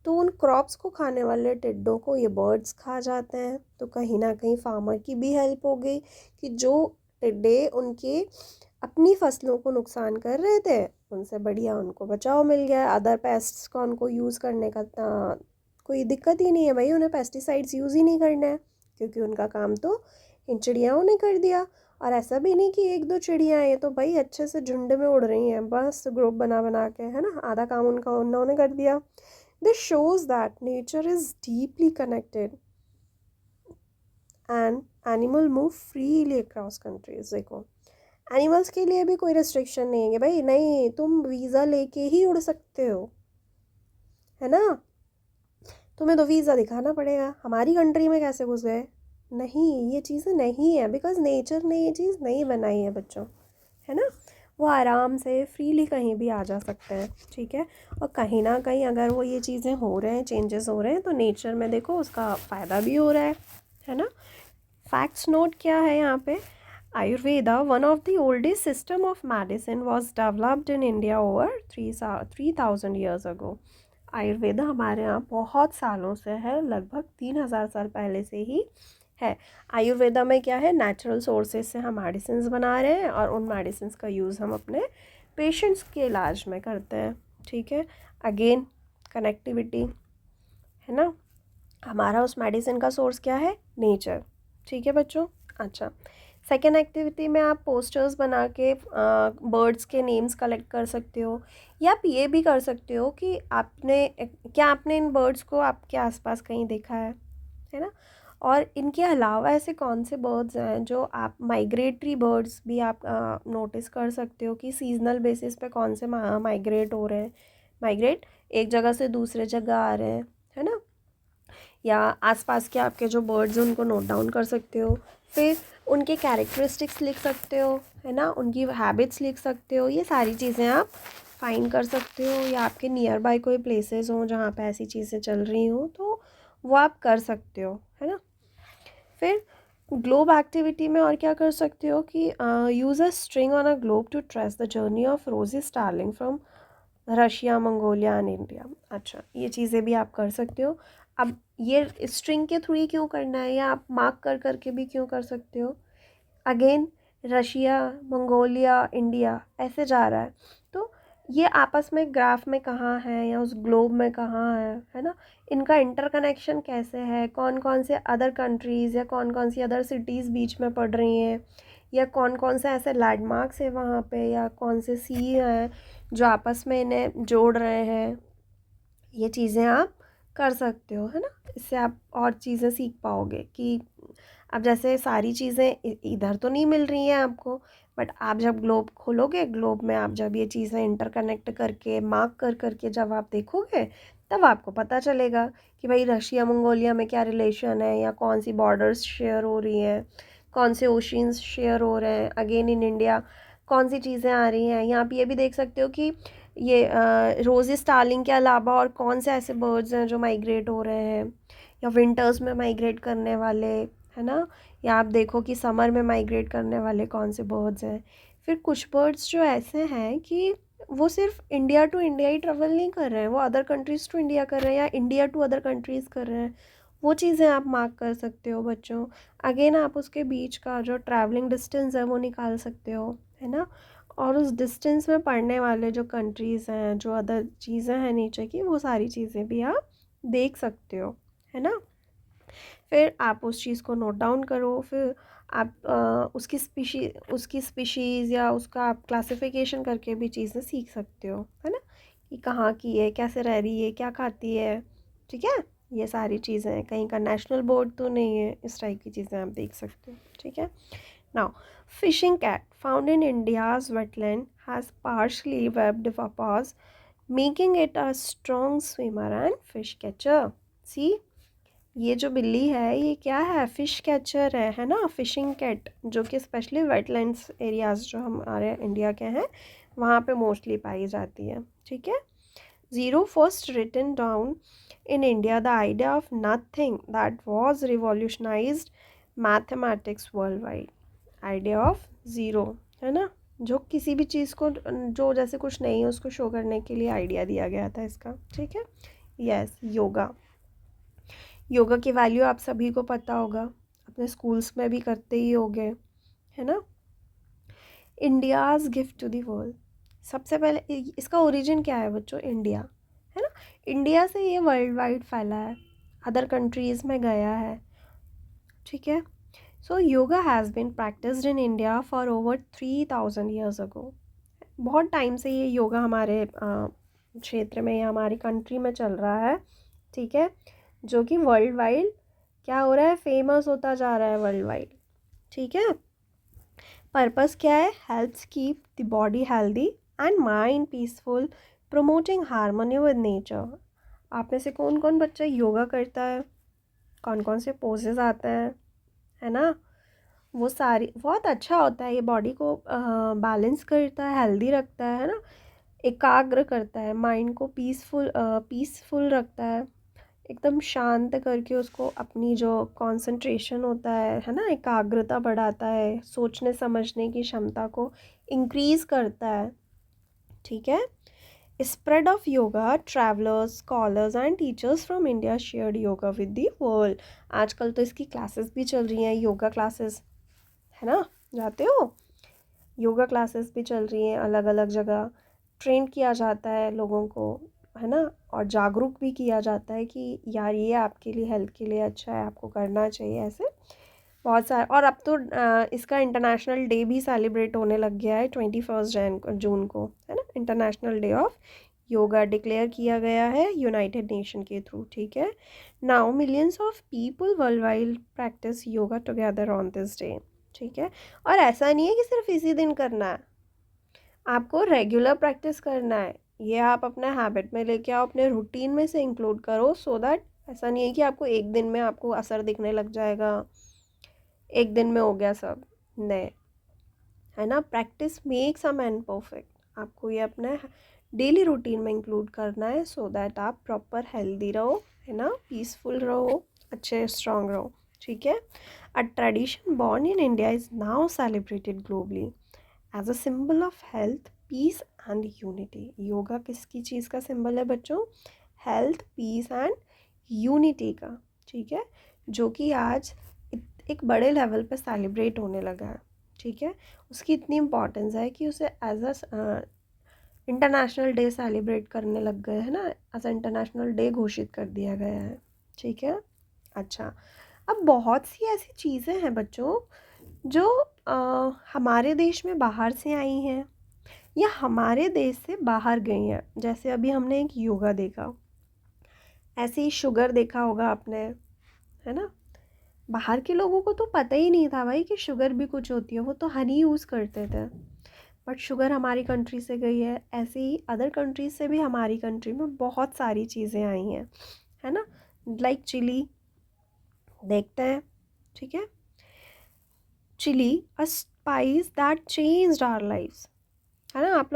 तो उन क्रॉप्स को खाने वाले टिड्डों को ये बर्ड्स खा जाते हैं। तो कहीं ना कहीं फार्मर की भी हेल्प हो गई, कि जो टिड्डे उनके अपनी फसलों को नुकसान कर रहे थे, उनसे बढ़िया उनको बचाव मिल गया। अदर पेस्ट्स का उनको यूज़ करने का कोई दिक्कत ही नहीं है भाई, उन्हें पेस्टिसाइड्स यूज़ ही नहीं करना है, क्योंकि उनका काम तो इन चिड़ियाओं ने कर दिया। और ऐसा भी नहीं कि एक दो चिड़ियाँ हैं, तो भाई अच्छे से झुंड में उड़ रही हैं, बस ग्रुप बना बना के, है ना, आधा काम उनका उन्होंने कर दिया। This shows that nature is deeply connected and animal move freely across countries। देखो, एनिमल्स के लिए भी कोई रिस्ट्रिक्शन नहीं है कि भाई नहीं तुम वीज़ा लेके ही उड़ सकते हो, है ना, तुम्हें तो वीज़ा दिखाना पड़ेगा, हमारी कंट्री में कैसे घुस गए, नहीं, ये चीज़ें नहीं है, बिकॉज नेचर ने ये चीज़ नहीं बनाई है बच्चों, है ना। वो आराम से फ्रीली कहीं भी आ जा सकते हैं, ठीक है। और कहीं ना कहीं अगर वो ये चीज़ें हो रहे हैं, चेंजेस हो रहे हैं, तो नेचर में देखो उसका फ़ायदा भी हो रहा है ना। फैक्ट्स नोट क्या है यहाँ पे, Ayurveda, one of the oldest system of medicine, was developed in India over 3000 years अगो। आयुर्वेदा हमारे यहाँ बहुत सालों से है, लगभग 3000 साल पहले से ही है। आयुर्वेदा में क्या है, नेचुरल सोर्सेज से हम मेडिसिन बना रहे हैं और उन मेडिसिन का यूज़ हम अपने पेशेंट्स के इलाज में करते हैं। ठीक है, अगेन कनेक्टिविटी है ना, हमारा उस मेडिसिन का सोर्स क्या है, नेचर। ठीक है बच्चों। अच्छा, सेकेंड एक्टिविटी में आप पोस्टर्स बना के बर्ड्स के नेम्स कलेक्ट कर सकते हो, या आप ये भी कर सकते हो कि आपने इन बर्ड्स को आपके आसपास कहीं देखा है ना। और इनके अलावा ऐसे कौन से बर्ड्स हैं जो आप माइग्रेटरी बर्ड्स भी आप नोटिस कर सकते हो कि सीजनल बेसिस पे कौन से माइग्रेट हो रहे हैं, माइग्रेट एक जगह से दूसरे जगह आ रहे हैं, है ना। या आसपास के आपके जो बर्ड्स हैं उनको नोट डाउन कर सकते हो, फिर उनके कैरेक्टरिस्टिक्स लिख सकते हो, है ना, उनकी हैबिट्स लिख सकते हो। ये सारी चीज़ें आप फाइंड कर सकते हो, या आपके नियर बाय कोई प्लेसेस हों जहाँ पे ऐसी चीज़ें चल रही हों तो वो आप कर सकते हो, है ना। फिर ग्लोब एक्टिविटी में और क्या कर सकते हो कि use a string on a globe to trace the journey of rosy starling from Russia, Mongolia and India. अच्छा, ये चीज़ें भी आप कर सकते हो। अब ये स्ट्रिंग के थ्रू ही क्यों करना है, या आप मार्क कर करके भी क्यों कर सकते हो। अगेन रशिया, मंगोलिया, इंडिया ऐसे जा रहा है, तो ये आपस में ग्राफ में कहाँ है या उस ग्लोब में कहाँ है ना। इनका इंटरकनेक्शन कैसे है, कौन कौन से अदर कंट्रीज़ या कौन कौन सी अदर सिटीज़ बीच में पड़ रही हैं, या कौन कौन से ऐसे लैंडमार्क्स है वहाँ पे, या कौन से सी हैं जो आपस में इन्हें जोड़ रहे हैं। ये चीज़ें आप कर सकते हो, है ना। इससे आप और चीज़ें सीख पाओगे कि अब जैसे सारी चीज़ें इधर तो नहीं मिल रही हैं आपको, बट आप जब ग्लोब खोलोगे, ग्लोब में आप जब ये चीज़ें इंटरकनेक्ट करके मार्क कर करके जब आप देखोगे, तब आपको पता चलेगा कि भाई रशिया मंगोलिया में क्या रिलेशन है, या कौन सी बॉर्डर्स शेयर हो रही हैं, कौन से ओशियंस शेयर हो रहे हैं। अगेन इन इंडिया कौन सी चीज़ें आ रही हैं, यहाँ पे ये भी देख सकते हो कि ये रोज़ी स्टार्लिंग के अलावा और कौन से ऐसे बर्ड्स हैं जो माइग्रेट हो रहे हैं, या विंटर्स में माइग्रेट करने वाले, है ना। या आप देखो कि समर में माइग्रेट करने वाले कौन से बर्ड्स हैं। फिर कुछ बर्ड्स जो ऐसे हैं कि वो सिर्फ इंडिया टू इंडिया ही ट्रेवल नहीं कर रहे हैं, वो अदर कंट्रीज़ टू इंडिया कर रहे हैं, या इंडिया टू अदर कंट्रीज़ कर रहे हैं। वो चीज़ें आप मार्क कर सकते हो बच्चों। अगेन आप उसके बीच का जो ट्रैवलिंग डिस्टेंस है वो निकाल सकते हो, है ना। और उस डिस्टेंस में पड़ने वाले जो कंट्रीज़ हैं, जो अदर चीज़ें हैं नीचे की, वो सारी चीज़ें भी आप देख सकते हो, है ना। फिर आप उस चीज़ को नोट डाउन करो, फिर आप उसकी स्पीशीज़ या उसका आप क्लासिफिकेशन करके भी चीज़ें सीख सकते हो, है ना, कि कहाँ की है, कैसे रह रही है, क्या खाती है। ठीक है, ये सारी चीज़ें हैं, कहीं का नेशनल बोर्ड तो नहीं है, इस टाइप की चीज़ें आप देख सकते हो। ठीक है। Now, fishing cat found in India's wetland has partially webbed paws, making it a strong swimmer and fish catcher. See, ये जो बिल्ली है ये क्या है, फ़िश कैचर है ना, फिशिंग कैट, जो कि स्पेशली वेटलैंड्स एरियाज़ जो हमारे इंडिया के हैं वहाँ पे मोस्टली पाई जाती है। ठीक है। Zero first written down in India the idea of nothing that was revolutionised mathematics worldwide. Idea of zero, है ना, जो किसी भी चीज़ को जो जैसे कुछ नहीं है उसको शो करने के लिए आइडिया दिया गया था इसका। ठीक है। यस, योगा। योगा की वैल्यू आप सभी को पता होगा, अपने स्कूल्स में भी करते ही होंगे, है ना। India's gift to the world, सबसे पहले इसका ओरिजिन क्या है बच्चों, इंडिया, है ना। इंडिया से ये वर्ल्ड वाइड फैला है, अदर कंट्रीज़ में गया है। ठीक है। So yoga has been practised in India for over 3000 years ago. बहुत टाइम से ये योगा हमारे क्षेत्र में या हमारी कंट्री में चल रहा है। ठीक है, जो कि वर्ल्ड वाइड क्या हो रहा है, फेमस होता जा रहा है वर्ल्ड वाइड। ठीक है। पर्पस क्या है, helps keep the body healthy and mind peaceful, promoting harmony with nature. आप में से कौन कौन बच्चा योगा करता है, कौन कौन से पोजेज आते हैं, है ना। वो सारी बहुत अच्छा होता है, ये बॉडी को बैलेंस करता है, हेल्दी रखता है ना, एकाग्र करता है, माइंड को पीसफुल रखता है, एकदम शांत करके उसको अपनी जो कंसंट्रेशन होता है ना, एकाग्रता बढ़ाता है, सोचने समझने की क्षमता को इंक्रीज़ करता है। ठीक है। Spread of yoga, travelers, scholars and teachers from India shared yoga with the world. आजकल तो इसकी क्लासेस भी चल रही हैं, योगा क्लासेस, है ना, जाते हो? योगा क्लासेस भी चल रही हैं, अलग अलग जगह ट्रेन किया जाता है लोगों को, है ना, और जागरूक भी किया जाता है कि यार ये आपके लिए, हेल्थ के लिए अच्छा है, आपको करना चाहिए। ऐसे बहुत सारे, और अब तो इसका इंटरनेशनल डे भी सेलिब्रेट होने लग गया है 21 जून को, है ना, international day of yoga declare किया गया है यूनाइटेड नेशन के थ्रू। ठीक है, now millions of people world wide practice yoga together on this day. ठीक है, और ऐसा नहीं है कि सिर्फ इसी दिन करना है, आपको रेगुलर प्रैक्टिस करना है। ये आप अपना हैबिट में लेके आओ, अपने रूटीन में से इंक्लूड करो, सो दैट ऐसा नहीं है कि आपको एक दिन में आपको असर दिखने लग जाएगा, एक दिन में हो गया सब, नहीं, है ना। Practice makes a man perfect. आपको ये अपना डेली रूटीन में इंक्लूड करना है, सो दैट आप प्रॉपर हेल्दी रहो, है ना, पीसफुल रहो, अच्छे स्ट्रांग रहो। ठीक है, a tradition born in India is now celebrated globally as a symbol of health, peace and unity. Yoga किसकी चीज़ का सिंबल है बच्चों? हेल्थ, पीस एंड यूनिटी का। ठीक है, जो कि आज एक बड़े लेवल पे सेलिब्रेट होने लगा है। ठीक है, उसकी इतनी इम्पोर्टेंस है कि उसे as a international day celebrate करने लग गए हैं ना, एज अ इंटरनेशनल डे घोषित कर दिया गया है। ठीक है, अच्छा, अब बहुत सी ऐसी चीज़ें हैं बच्चों जो हमारे देश में बाहर से आई हैं या हमारे देश से बाहर गई हैं। जैसे अभी हमने एक योगा देखा, ऐसे ही शुगर देखा होगा आपने, है ना। बाहर के लोगों को तो पता ही नहीं था भाई कि शुगर भी कुछ होती है, वो तो हनी यूज़ करते थे। बट शुगर हमारी कंट्री से गई है, ऐसे ही अदर कंट्रीज से भी हमारी कंट्री में बहुत सारी चीज़ें आई हैं, है ना, लाइक चिली देखते हैं। ठीक है, chilli a spice that changed our lives, है ना। आप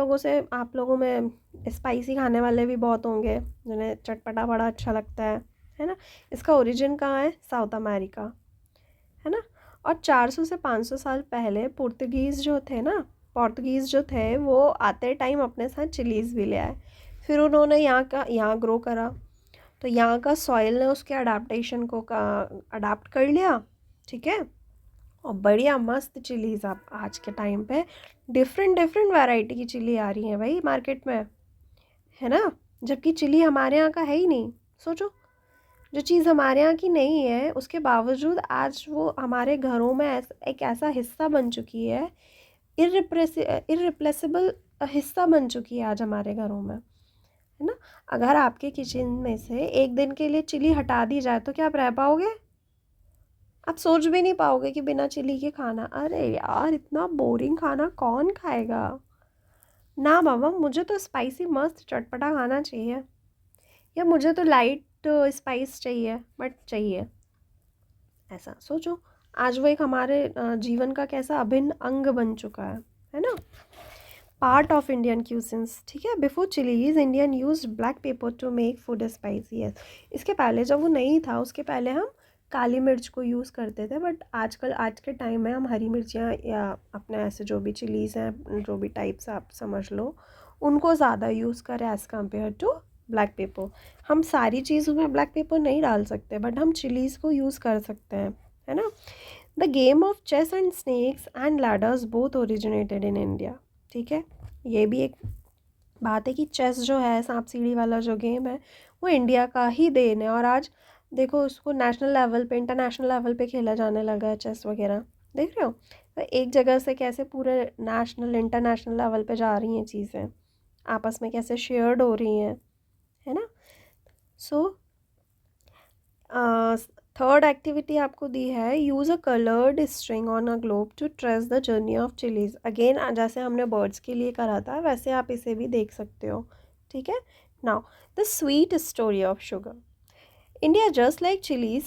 लोगों में स्पाइसी खाने वाले भी बहुत होंगे जिन्हें चटपटा बड़ा अच्छा लगता है ना। इसका ओरिजिन कहाँ है? साउथ अमेरिका, है ना। और 400 से 500 साल पहले पोर्तुगीज़ जो थे वो आते टाइम अपने साथ चिलीज़ भी ले आए, फिर उन्होंने यहाँ ग्रो करा, तो यहाँ का सॉइल ने उसके अडाप्टेशन को अडाप्ट कर लिया। ठीक है, और बढ़िया मस्त चिलीज़ आप आज के टाइम पे डिफरेंट डिफरेंट वैरायटी की चिली आ रही हैं भाई मार्केट में, है ना। जबकि चिली हमारे यहाँ का है ही नहीं। सोचो, जो चीज़ हमारे यहाँ की नहीं है उसके बावजूद आज वो हमारे घरों में एक ऐसा हिस्सा बन चुकी है, इररिप्लेसेबल हिस्सा बन चुकी है आज हमारे घरों में, है ना। अगर आपके किचन में से एक दिन के लिए चिली हटा दी जाए तो क्या आप रह पाओगे? आप सोच भी नहीं पाओगे कि बिना चिली के खाना, अरे यार इतना बोरिंग खाना कौन खाएगा। ना बाबा, मुझे तो स्पाइसी मस्त चटपटा खाना चाहिए, या मुझे तो लाइट स्पाइस चाहिए, बट चाहिए। ऐसा सोचो, आज वो एक हमारे जीवन का कैसा अभिन्न अंग बन चुका है ना। Part of Indian cuisines. ठीक है, before chillies Indian use black paper two make food spicy. Yes, इसके पहले जब वो नहीं था उसके पहले हम काली मिर्च को यूज़ करते थे, बट आजकल आज के टाइम में हम हरी मिर्चियाँ या अपने ऐसे जो भी चिलीज़ हैं, जो भी टाइप्स आप समझ लो, उनको ज़्यादा यूज़ करें as compare to black pepper. हम सारी चीज़ों में ब्लैक पेपर नहीं डाल सकते, बट हम चिलीज़ को यूज़ कर सकते हैं, है ना। The game of chess and snakes and ladders both originated in India. ठीक है, ये भी एक बात है कि चेस जो है, सांप सीढ़ी वाला जो गेम है, वो इंडिया का ही देन है, और आज देखो उसको नेशनल लेवल पे, इंटरनेशनल लेवल पे खेला जाने लगा है चेस वगैरह। देख रहे हो, तो एक जगह से कैसे पूरे नेशनल इंटरनेशनल लेवल पे जा रही हैं चीज़ें, आपस में कैसे शेयर्ड हो रही हैं, है ना। सो थर्ड एक्टिविटी आपको दी है, use a coloured string on a globe to trace the journey of chillies. Again जैसे हमने बर्ड्स के लिए करा था वैसे आप इसे भी देख सकते हो। ठीक है, now the sweet story of sugar. India, just like chilies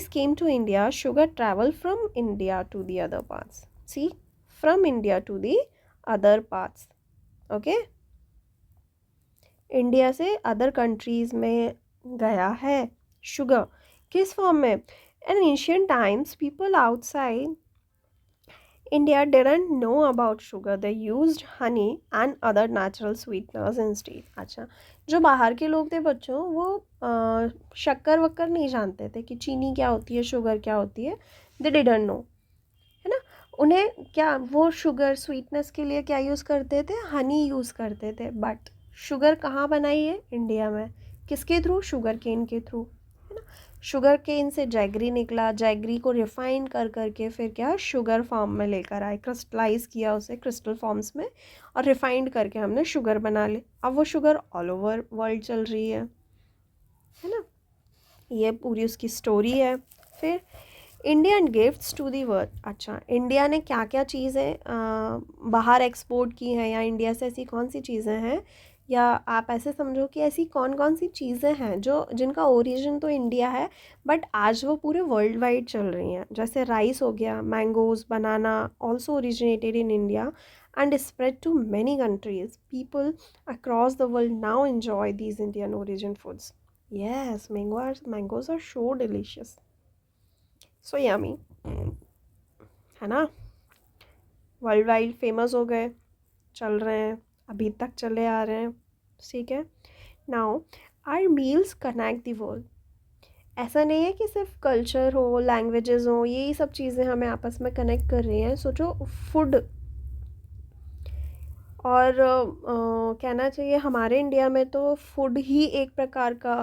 came to India, sugar traveled from India to the other parts. See, from India to the other parts. Okay? India से अदर कंट्रीज़ में गया है sugar, किस form में? In ancient times people outside India didn't know about sugar. They used honey and other natural sweeteners instead. अच्छा, जो बाहर के लोग थे बच्चों, वो शक्कर वक्कर नहीं जानते थे कि चीनी क्या होती है, शुगर क्या होती है. They didn't know, है ना. उन्हें क्या, वो शुगर स्वीटनेस के लिए क्या यूज़ करते थे, हनी यूज़ करते थे. बट शुगर कहाँ बनाई है, इंडिया में. किसके थ्रू, शुगर केन के थ्रू, है ना. शुगर केन से जैगरी निकला, जैगरी को रिफाइन कर करके फिर क्या, शुगर फॉर्म में लेकर आए, क्रिस्टलाइज किया उसे क्रिस्टल फॉर्म्स में, और रिफाइंड करके हमने शुगर बना ली. अब वो शुगर ऑल ओवर वर्ल्ड चल रही है ना. ये पूरी उसकी स्टोरी है. फिर Indian gifts to the world. अच्छा, इंडिया ने क्या क्या चीज़ें बाहर एक्सपोर्ट की हैं, या इंडिया से ऐसी कौन सी चीज़ें हैं, या आप ऐसे समझो कि ऐसी कौन कौन सी चीज़ें हैं जो जिनका ओरिजिन तो इंडिया है, बट आज वो पूरे वर्ल्ड वाइड चल रही हैं. जैसे राइस हो गया, mangoes, banana, also originated in India and spread to many countries. People across the world now enjoy these Indian origin foods. Yes, mangoes are so delicious. So yummy. है ना. World wide famous हो गए, चल रहे हैं, अभी तक चले आ रहे हैं. ठीक है. Now our meals connect the world. ऐसा नहीं है कि सिर्फ कल्चर हो, लैंग्वेजेस हो, यही सब चीज़ें हमें आपस में कनेक्ट कर रही हैं. सोचो, फूड और कहना चाहिए हमारे इंडिया में तो फूड ही एक प्रकार का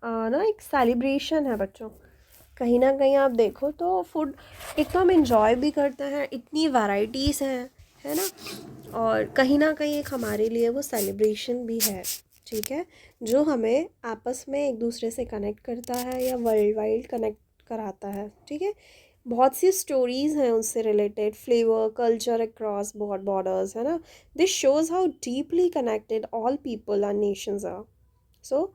ना एक सेलिब्रेशन है बच्चों. कहीं ना कहीं आप देखो तो फूड एक तो हम इंजॉय भी करते हैं, इतनी वैराइटीज़ हैं, है ना. और कहीं ना कहीं एक हमारे लिए वो सेलिब्रेशन भी है. ठीक है. जो हमें आपस में एक दूसरे से कनेक्ट करता है, या वर्ल्ड वाइड कनेक्ट कराता है. ठीक है. बहुत सी स्टोरीज़ हैं उससे related, flavour, culture across borders, है ना. This shows how deeply connected all people and nations are. So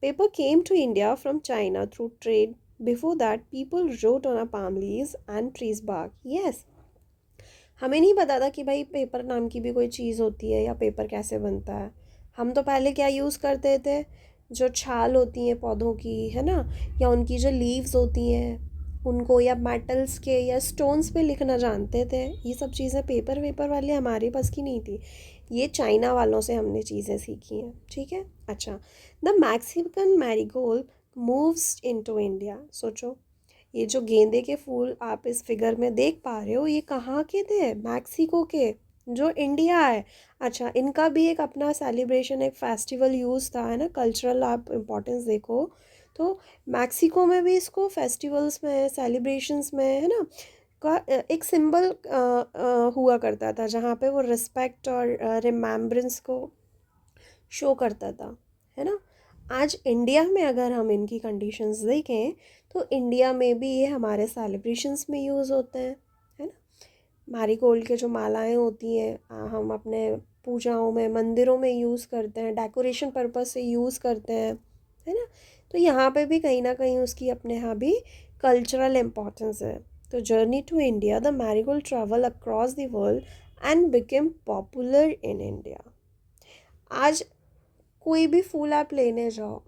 paper came to India from China through trade. Before that, people wrote on a palm leaves and trees bark. Yes. हमें नहीं पता था कि भाई paper नाम की भी कोई चीज़ होती है, या पेपर कैसे बनता है. हम तो पहले क्या यूज़ करते थे, जो छाल होती हैं पौधों की, है ना, या उनकी जो लीव्स होती हैं उनको, या मेटल्स के या स्टोन्स पे लिखना जानते थे. ये सब चीज़ें पेपर वेपर वाले हमारे पास की नहीं थी. ये चाइना वालों से हमने चीज़ें सीखी हैं. ठीक है. अच्छा, the Mexican marigold moves into India. सोचो, ये जो गेंदे के फूल आप इस फिगर में देख पा रहे हो, ये कहाँ के थे, मैक्सिको के, जो इंडिया है. अच्छा, इनका भी एक अपना सेलिब्रेशन, एक फेस्टिवल यूज़ था, है ना. कल्चरल आप इम्पोर्टेंस देखो तो मैक्सिको में भी इसको फेस्टिवल्स में, सेलिब्रेशंस में, है ना, का एक सिंबल हुआ करता था, जहाँ पे वो रिस्पेक्ट और रिमेम्बरेंस को शो करता था, है ना. आज इंडिया में अगर हम इनकी कंडीशंस देखें तो इंडिया में भी ये हमारे सेलिब्रेशंस में यूज़ होते हैं, है ना. मैरीगोल्ड के जो मालाएं होती हैं, हम अपने पूजाओं में, मंदिरों में यूज़ करते हैं, डेकोरेशन पर्पस से यूज़ करते हैं, है ना. तो यहाँ पे भी कहीं ना कहीं उसकी अपने यहाँ भी कल्चरल इम्पोर्टेंस है. तो journey to India, the marigold travel across the world and became popular in India. आज कोई भी फूल आप लेने जाओ,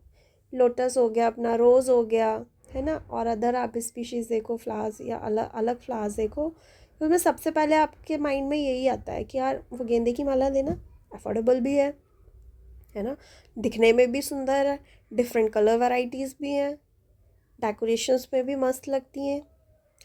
लोटस हो गया अपना, रोज़ हो गया, है ना, और अदर आप स्पीशीज़ देखो, फ्लावर्स या अलग अलग फ्लावर्स देखो, तो उसमें सबसे पहले आपके माइंड में यही आता है कि यार वो गेंदे की माला देना, अफोर्डेबल भी है ना, दिखने में भी सुंदर है, डिफरेंट कलर वैराइटीज़ भी हैं, डेकोरेशंस में भी मस्त लगती हैं,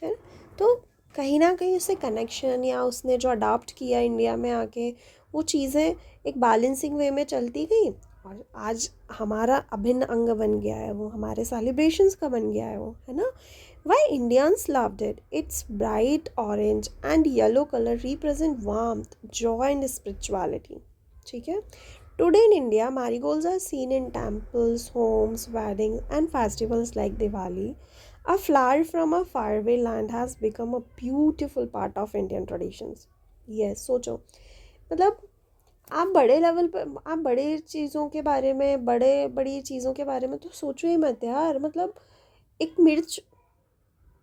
है ना. तो कहीं ना कहीं उससे कनेक्शन, या उसने जो अडॉप्ट किया इंडिया में आके, वो चीज़ें एक बैलेंसिंग वे में चलती गई, और आज हमारा अभिन्न अंग बन गया है वो, हमारे सेलिब्रेशंस का बन गया है वो, है ना. Why Indians loved it. It's bright orange and yellow colour represent warmth, Joy and spirituality. ठीक है. Today in India, marigolds are seen in temples, homes, weddings, and festivals like Diwali. A flower from a faraway land has become a beautiful part of Indian traditions. Yes, सोचो, मतलब आप बड़े level पर, आप बड़े चीज़ों के बारे में, बड़ी चीज़ों के बारे में तो सोचो ही मत यार. मतलब एक मिर्च,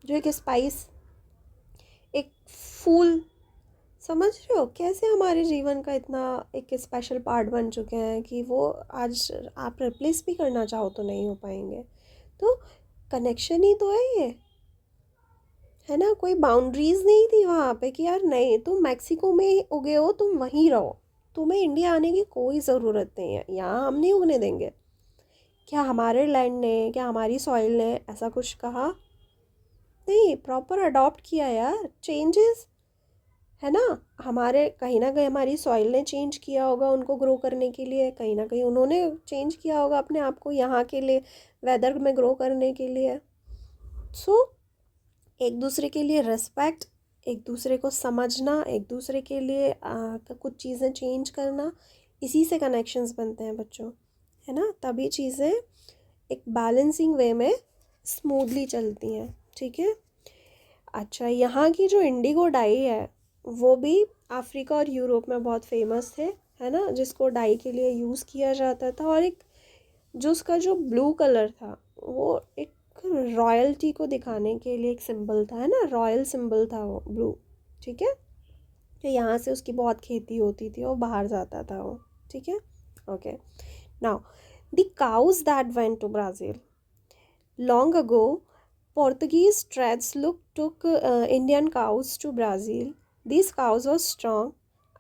जो एक स्पाइस, एक फूल, समझ रहे हो कैसे हमारे जीवन का इतना एक स्पेशल पार्ट बन चुके हैं कि वो आज आप रिप्लेस भी करना चाहो तो नहीं हो पाएंगे. तो कनेक्शन ही तो है ये, है ना, कोई बाउंड्रीज नहीं थी वहाँ पे कि यार नहीं तुम मैक्सिको में उगे हो, तुम वहीं रहो, तुम्हें इंडिया आने की कोई ज़रूरत नहीं है, यहाँ हम नहीं उगने देंगे। क्या हमारे लैंड ने, क्या हमारी सॉइल ने ऐसा कुछ कहा? नहीं, प्रॉपर अडॉप्ट किया यार चेंजेस, है ना। हमारे कहीं ना कहीं हमारी सॉइल ने चेंज किया होगा उनको ग्रो करने के लिए, कहीं ना कहीं उन्होंने चेंज किया होगा अपने आप को यहाँ के लिए वेदर में ग्रो करने के लिए। सो एक दूसरे के लिए रिस्पेक्ट, एक दूसरे को समझना, एक दूसरे के लिए कुछ चीज़ें चेंज करना, इसी से कनेक्शंस बनते हैं बच्चों, है ना। तभी चीज़ें एक बैलेंसिंग वे में स्मूथली चलती हैं, ठीक है। अच्छा, यहाँ की जो इंडिगो डाई है वो भी अफ्रीका और यूरोप में बहुत फेमस थे, है ना, जिसको डाई के लिए यूज़ किया जाता था। और एक जो उसका जो ब्लू कलर था वो एक रॉयल्टी को दिखाने के लिए एक सिंबल था, है ना, रॉयल सिंबल था वो ब्लू, ठीक है। तो यहाँ से उसकी बहुत खेती होती थी और बाहर जाता था वो, ठीक है। Okay, now the cows that went to Brazil long ago, Portuguese trades took Indian cows to Brazil. These cows were strong,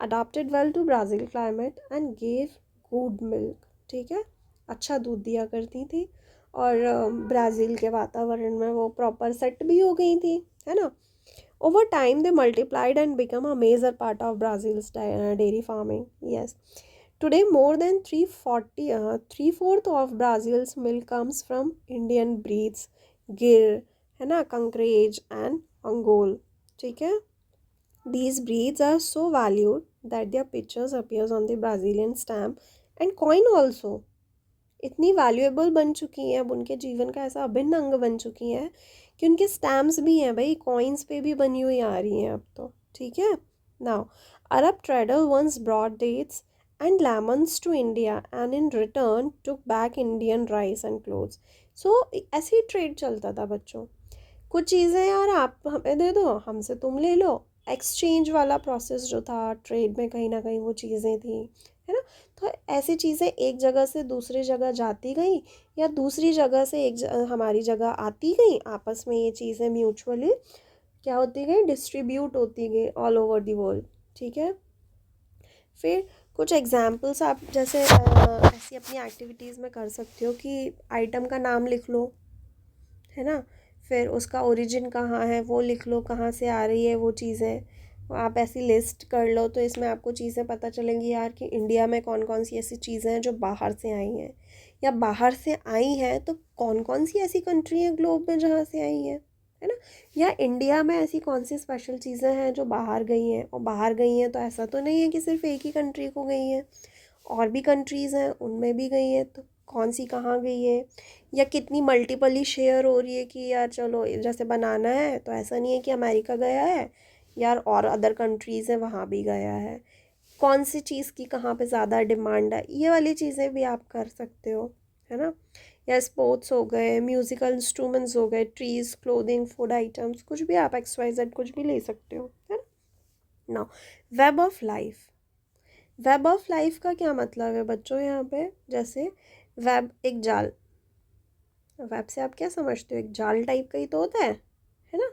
adapted well to Brazil climate and gave good milk. ठीक है, अच्छा दूध दिया करती थी और ब्राज़ील के वातावरण में वो प्रॉपर सेट भी हो गई थी, है ना। Over time they multiplied and become a major part of Brazil's dairy farming. Yes. Today more than 340 3/4 of Brazil's milk comes from Indian breeds, गिर, है ना, कंकरेज एंड अंगोल, ठीक है। These breeds are so valued that their pictures appears on the Brazilian stamp and coin also. इतनी valuable बन चुकी हैं, अब उनके जीवन का ऐसा अभिन्न अंग बन चुकी हैं कि उनके स्टैम्प्स भी हैं भाई, कॉइन्स पे भी बनी हुई आ रही हैं अब तो, ठीक है। Now Arab trader once brought dates and lemons to India and in return took back Indian rice and clothes. So ऐसे ही ट्रेड चलता था बच्चों, कुछ चीज़ें यार आप हमें दे दो, हमसे तुम ले लो, एक्सचेंज वाला प्रोसेस जो था ट्रेड में, कहीं ना कहीं वो चीज़ें थी, है ना। तो ऐसी चीज़ें एक जगह से दूसरी जगह जाती गई या दूसरी जगह से हमारी जगह आती गई, आपस में ये चीज़ें म्यूचुअली क्या होती गई, डिस्ट्रीब्यूट होती गई ऑल ओवर द वर्ल्ड, ठीक है। फिर कुछ एग्जाम्पल्स आप जैसे ऐसी अपनी एक्टिविटीज़ में कर सकते हो कि आइटम का नाम लिख लो, है ना, फिर उसका ओरिजिन कहाँ है वो लिख लो, कहाँ से आ रही है वो चीज़ें, आप ऐसी लिस्ट कर लो तो इसमें आपको चीज़ें पता चलेंगी यार कि इंडिया में कौन कौन सी ऐसी चीज़ें हैं जो बाहर से आई हैं, या बाहर से आई हैं तो कौन कौन सी ऐसी कंट्री हैं ग्लोब में जहाँ से आई हैं, है ना। या इंडिया में ऐसी कौन सी स्पेशल चीज़ें हैं जो बाहर गई हैं, और बाहर गई हैं तो ऐसा तो नहीं है कि सिर्फ एक ही कंट्री को गई हैं, और भी कंट्रीज़ हैं उनमें भी गई है, तो कौन सी कहाँ गई है, या कितनी मल्टीपली शेयर हो रही है कि यार चलो जैसे बनाना है तो ऐसा नहीं है कि अमेरिका गया है यार, और अदर कंट्रीज़ हैं वहाँ भी गया है, कौन सी चीज़ की कहाँ पे ज़्यादा डिमांड है, ये वाली चीज़ें भी आप कर सकते हो, है ना। या स्पोर्ट्स हो गए, म्यूज़िकल इंस्ट्रूमेंट्स हो गए, ट्रीज़, क्लोथिंग, फूड आइटम्स, कुछ भी आप XYZ कुछ भी ले सकते हो, है ना। Now web of life, web of life का क्या मतलब है बच्चों यहाँ पे, जैसे वेब एक जाल, वेब से आप क्या समझते हो, एक जाल टाइप का ही तो होता है ना,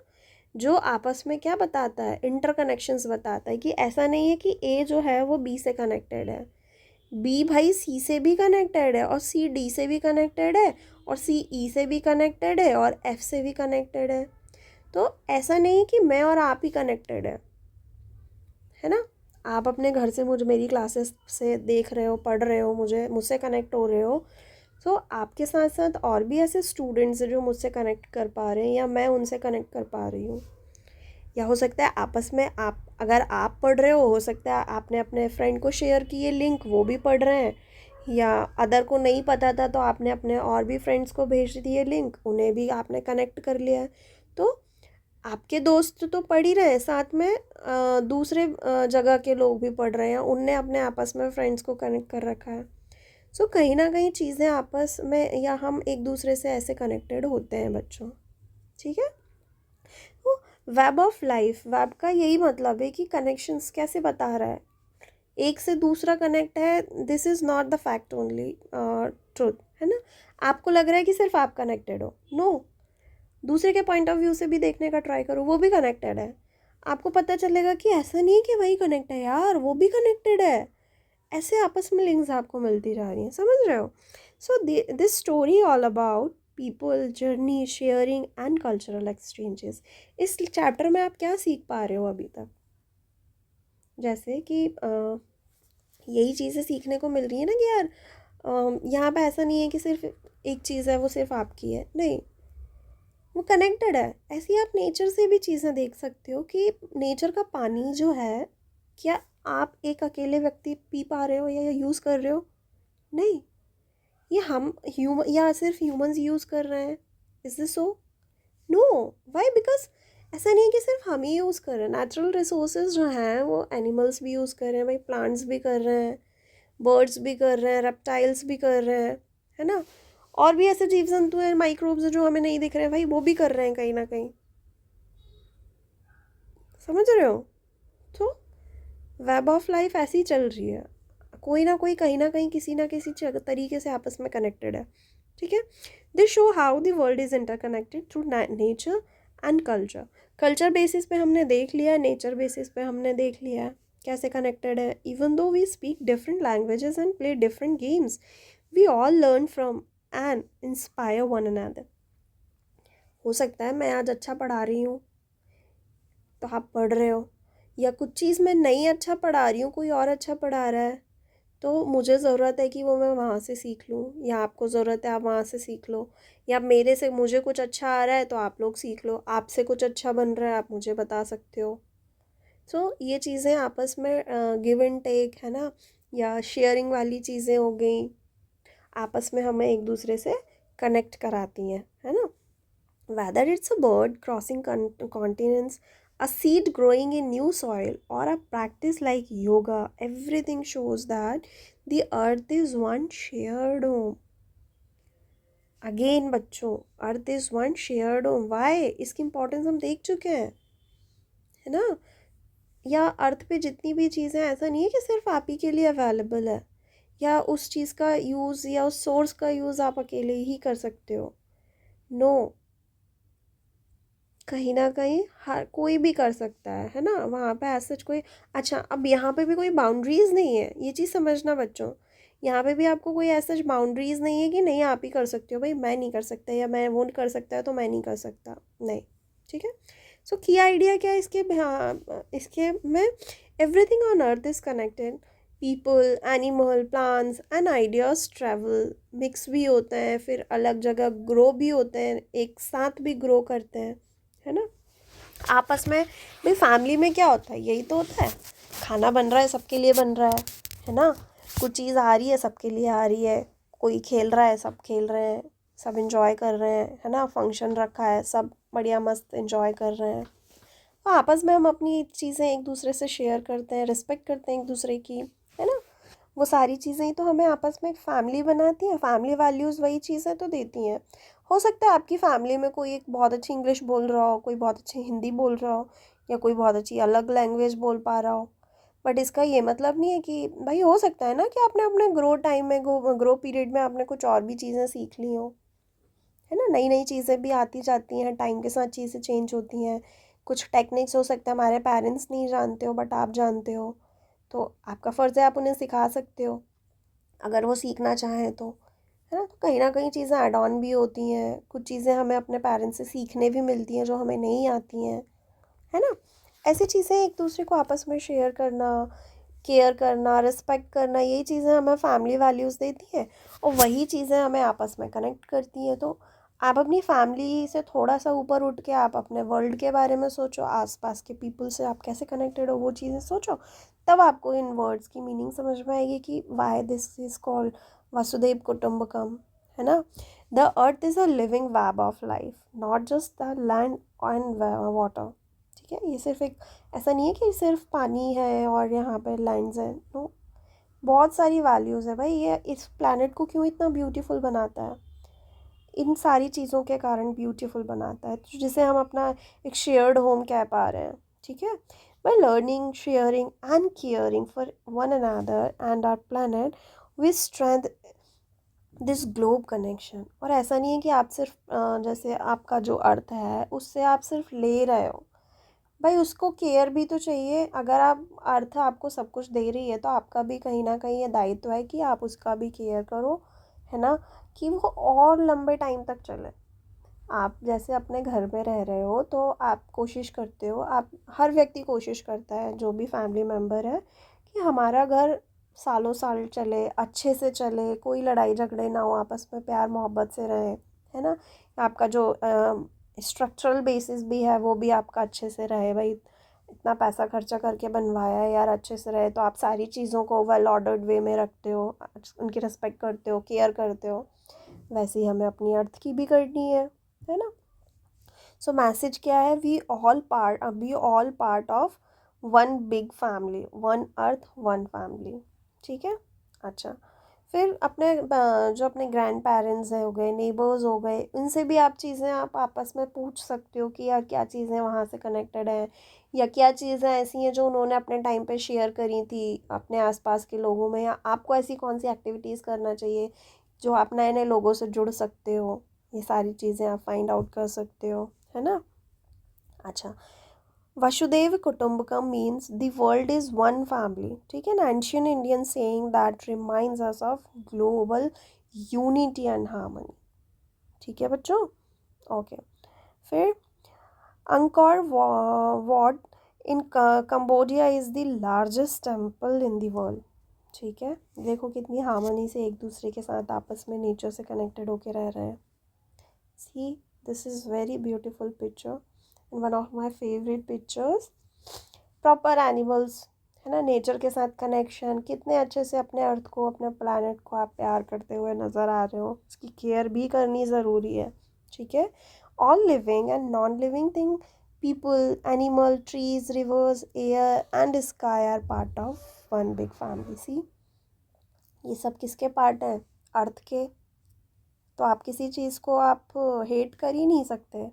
जो आपस में क्या बताता है, इंटरकनेक्शंस बताता है कि ऐसा नहीं है कि ए जो है वो बी से कनेक्टेड है, बी भाई सी से भी कनेक्टेड है, और सी डी से भी कनेक्टेड है, और सी ई से भी कनेक्टेड है, और एफ से भी कनेक्टेड है। तो ऐसा नहीं कि मैं और आप ही कनेक्टेड है ना। आप अपने घर से मेरी क्लासेस से देख रहे हो, पढ़ रहे हो, मुझसे कनेक्ट हो रहे हो, तो आपके साथ साथ और भी ऐसे स्टूडेंट्स हैं जो मुझसे कनेक्ट कर पा रहे हैं, या मैं उनसे कनेक्ट कर पा रही हूँ। या हो सकता है आपस में आप, अगर आप पढ़ रहे हो सकता है आपने अपने फ्रेंड को शेयर किए लिंक, वो भी पढ़ रहे हैं, या अदर को नहीं पता था तो आपने अपने और भी फ्रेंड्स को भेज दिए लिंक, उन्हें भी आपने कनेक्ट कर लिया है। तो आपके दोस्त तो पढ़ ही रहे हैं, साथ में दूसरे जगह के लोग भी पढ़ रहे हैं, उनने अपने आपस में फ्रेंड्स को कनेक्ट कर रखा है। सो कहीं ना कहीं चीज़ें आपस में, या हम एक दूसरे से ऐसे कनेक्टेड होते हैं बच्चों, ठीक है। तो वेब ऑफ लाइफ, वेब का यही मतलब है कि कनेक्शंस कैसे बता रहा है, एक से दूसरा कनेक्ट है, this is not the fact only truth, है ना। आपको लग रहा है कि सिर्फ आप कनेक्टेड हो, नो, दूसरे के पॉइंट ऑफ व्यू से भी देखने का ट्राई करो, वो भी कनेक्टेड है। आपको पता चलेगा कि ऐसा नहीं है कि वही कनेक्ट है यार, वो भी कनेक्टेड है। ऐसे आपस में लिंक्स आपको मिलती जा रही हैं, समझ रहे हो। So this story all about people, journey, sharing and cultural exchanges. इस चैप्टर में आप क्या सीख पा रहे हो अभी तक? जैसे कि यही चीज़ें सीखने को मिल रही है ना कि यार यहाँ पे ऐसा नहीं है कि सिर्फ एक चीज़ है वो सिर्फ आपकी है, नहीं, वो कनेक्टेड है। ऐसे ही आप नेचर से भी चीज़ें देख सकते हो कि नेचर का पानी जो है, क्या आप एक अकेले व्यक्ति पी पा रहे हो या यूज़ कर रहे हो? नहीं, ये हम ह्यूमन या सिर्फ ह्यूमंस यूज़ कर रहे हैं? Is this so? No. Why? Because ऐसा नहीं है कि सिर्फ हम ही यूज़ कर रहे हैं। नेचुरल रिसोर्सेज जो हैं वो एनिमल्स भी यूज़ कर रहे हैं भाई, प्लांट्स भी कर रहे हैं, बर्ड्स भी कर रहे हैं, रेप्टाइल्स भी कर रहे हैं, है ना। और भी ऐसे जीव जंतु हैं, माइक्रोब्स जो हमें नहीं दिख रहे हैं भाई, वो भी कर रहे हैं कहीं ना कहीं, समझ रहे हो। तो वेब ऑफ लाइफ ऐसी चल रही है, कोई ना कोई कहीं ना कहीं किसी ना किसी तरीके से आपस में कनेक्टेड है, ठीक है। This show how the world is interconnected through nature and culture. Culture basis पे हमने देख लिया, नेचर बेसिस पे हमने देख लिया है कैसे कनेक्टेड है। Even though we speak different languages and play different games, we all learn from and inspire one another. हो सकता है मैं आज अच्छा पढ़ा रही हूँ तो आप पढ़ रहे हो, या कुछ चीज़ मैं नहीं अच्छा पढ़ा रही हूँ, कोई और अच्छा पढ़ा रहा है, तो मुझे ज़रूरत है कि वो मैं वहाँ से सीख लूँ, या आपको ज़रूरत है आप वहाँ से सीख लो, या मेरे से मुझे कुछ अच्छा आ रहा है तो आप लोग सीख लो, आपसे कुछ अच्छा बन रहा है आप मुझे बता सकते हो। सो ये चीज़ें आपस में गिव एंड टेक है ना, या शेयरिंग वाली चीज़ें हो गई, आपस में हमें एक दूसरे से कनेक्ट कराती हैं, है ना। Whether it's a bird crossing continents, a seed growing in new soil, or a practice like yoga, everything shows that the earth is one shared home. Again बच्चों, earth is one shared home. Why? इसकी importance हम देख चुके हैं, है ना। या अर्थ पे जितनी भी चीज़ें, ऐसा नहीं है कि सिर्फ आप ही के लिए अवेलेबल है, या उस चीज़ का यूज़ या उस सोर्स का यूज़ आप अकेले ही कर सकते हो। नो, कहीं ना कहीं हर कोई भी कर सकता है ना। वहाँ पे ऐसा कोई, अच्छा अब यहाँ पे भी कोई बाउंड्रीज़ नहीं है, ये चीज़ समझना बच्चों। यहाँ पे भी आपको कोई ऐसा बाउंड्रीज़ नहीं है कि नहीं आप ही कर सकते हो भाई, मैं नहीं कर सकता, या मैं वो कर सकता है तो मैं नहीं कर सकता, नहीं, ठीक है। सो की आइडिया क्या है इसके, हाँ इसके में everything on earth is connected, people, animal, plants and ideas travel, mix भी होते हैं, फिर अलग जगह ग्रो भी होते हैं, एक साथ भी ग्रो करते हैं, है ना। आपस में भाई फैमिली में क्या होता है, यही तो होता है, खाना बन रहा है सबके लिए बन रहा है ना। कुछ चीज़ आ रही है सबके लिए आ रही है, कोई खेल रहा है सब खेल रहे हैं, सब इंजॉय कर रहे हैं, है ना। फंक्शन रखा है सब बढ़िया मस्त इंजॉय कर रहे हैं, तो आपस में हम अपनी चीज़ें एक दूसरे से शेयर करते हैं, रिस्पेक्ट करते हैं एक दूसरे की, है ना। वो सारी चीज़ें ही तो हमें आपस में एक फैमिली बनाती हैं, फैमिली वैल्यूज़ वही चीज़ें तो देती हैं। हो सकता है आपकी फैमिली में कोई एक बहुत अच्छी इंग्लिश बोल रहा हो, कोई बहुत अच्छी हिंदी बोल रहा हो, या कोई बहुत अच्छी अलग लैंग्वेज बोल पा रहा हो, बट इसका ये मतलब नहीं है कि भाई, हो सकता है ना कि आपने अपने ग्रो टाइम में ग्रो पीरियड में आपने कुछ और भी चीज़ें सीख ली हो, है ना। नई नई चीज़ें भी आती जाती हैं, टाइम के साथ चीज़ें चेंज होती हैं। कुछ टेक्निक्स हो सकता है हमारे पेरेंट्स नहीं जानते हो बट आप जानते हो, तो आपका फ़र्ज़ है आप उन्हें सिखा सकते हो अगर वो सीखना चाहें तो, है ना। तो कहीं ना कहीं चीज़ें ऐड ऑन भी होती हैं, कुछ चीज़ें हमें अपने पेरेंट्स से सीखने भी मिलती हैं जो हमें नहीं आती हैं, है ना। ऐसी चीज़ें एक दूसरे को आपस में शेयर करना, केयर करना, रिस्पेक्ट करना, यही चीज़ें हमें फैमिली वैल्यूज़ देती हैं, और वही चीज़ें हमें आपस में कनेक्ट करती हैं। तो आप अपनी फैमिली से थोड़ा सा ऊपर उठ के आप अपने वर्ल्ड के बारे में सोचो, आसपास के पीपल से आप कैसे कनेक्टेड हो वो चीज़ें सोचो, तब आपको इन वर्ड्स की मीनिंग समझ में आएगी कि why this is called Vasudhaiva Kutumbakam, है ना। The earth is a living web of life, not just the land and water, ठीक है। ये सिर्फ एक, ऐसा नहीं है कि सिर्फ पानी है और यहाँ पे लैंड्स हैं, नो, बहुत सारी वैल्यूज़ है भाई। ये इस प्लैनेट को क्यों इतना ब्यूटीफुल बनाता है, इन सारी चीज़ों के कारण ब्यूटीफुल बनाता है, तो जिसे हम अपना एक शेयर्ड होम कह पा रहे हैं, ठीक है। By learning, sharing and caring for one another and our planet, we strength this globe connection. और ऐसा नहीं है कि आप सिर्फ जैसे आपका जो अर्थ है उससे आप सिर्फ ले रहे हो, भाई उसको केयर भी तो चाहिए। अगर आप अर्थ आपको सब कुछ दे रही है तो आपका भी कहीं ना कहीं ये दायित्व है कि आप उसका भी केयर करो, है ना, कि वो और लंबे टाइम तक चले। आप जैसे अपने घर में रह रहे हो तो आप कोशिश करते हो, आप हर व्यक्ति कोशिश करता है जो भी फैमिली मेम्बर है, कि हमारा घर सालों साल चले, अच्छे से चले, कोई लड़ाई झगड़े ना हो, आपस में प्यार मोहब्बत से रहे, है ना। आपका जो स्ट्रक्चरल बेसिस भी है वो भी आपका अच्छे से रहे, भाई इतना पैसा खर्चा करके बनवाया है यार, अच्छे से रहे, तो आप सारी चीज़ों को वेल ऑर्डर्ड वे में रखते हो, उनकी रिस्पेक्ट करते हो, केयर करते हो। वैसे ही हमें अपनी अर्थ की भी करनी है ना। सो मैसेज क्या है, we all part of one big family, one earth one family. ठीक है। अच्छा, फिर अपने जो अपने ग्रैंड पेरेंट्स हैं हो गए, नेबर्स हो गए, उनसे भी आप चीज़ें आप आपस में पूछ सकते हो कि यार क्या चीज़ें वहाँ से कनेक्टेड हैं, या क्या चीज़ें ऐसी हैं जो उन्होंने अपने टाइम पे शेयर करी थी अपने आसपास के लोगों में, या आपको ऐसी कौन सी एक्टिविटीज़ करना चाहिए जो आप नए नए लोगों से जुड़ सकते हो। ये सारी चीज़ें आप फाइंड आउट कर सकते हो, है ना। अच्छा, Vasudhaiva Kutumbakam means the world is one family. ठीक है ना, ancient Indian saying that reminds us of global unity and harmony. ठीक है बच्चों, ओके। फिर Angkor Wat in Cambodia is the largest temple in the world. ठीक है, देखो कितनी हार्मनी से एक दूसरे के साथ आपस में नेचर से कनेक्टेड होके रह रहे हैं। See, this is very beautiful picture and one of my favourite pictures. Proper animals, है ना, नेचर के साथ कनेक्शन, कितने अच्छे से अपने अर्थ को, अपने प्लानट को आप प्यार करते हुए नज़र आ रहे हो, इसकी केयर भी करनी ज़रूरी है। ठीक है। All living and non living thing, people, animal, trees, rivers, air and sky are part of one big family. See, ये सब किसके पार्ट हैं, अर्थ के। तो आप किसी चीज़ को आप हेट कर ही नहीं सकते,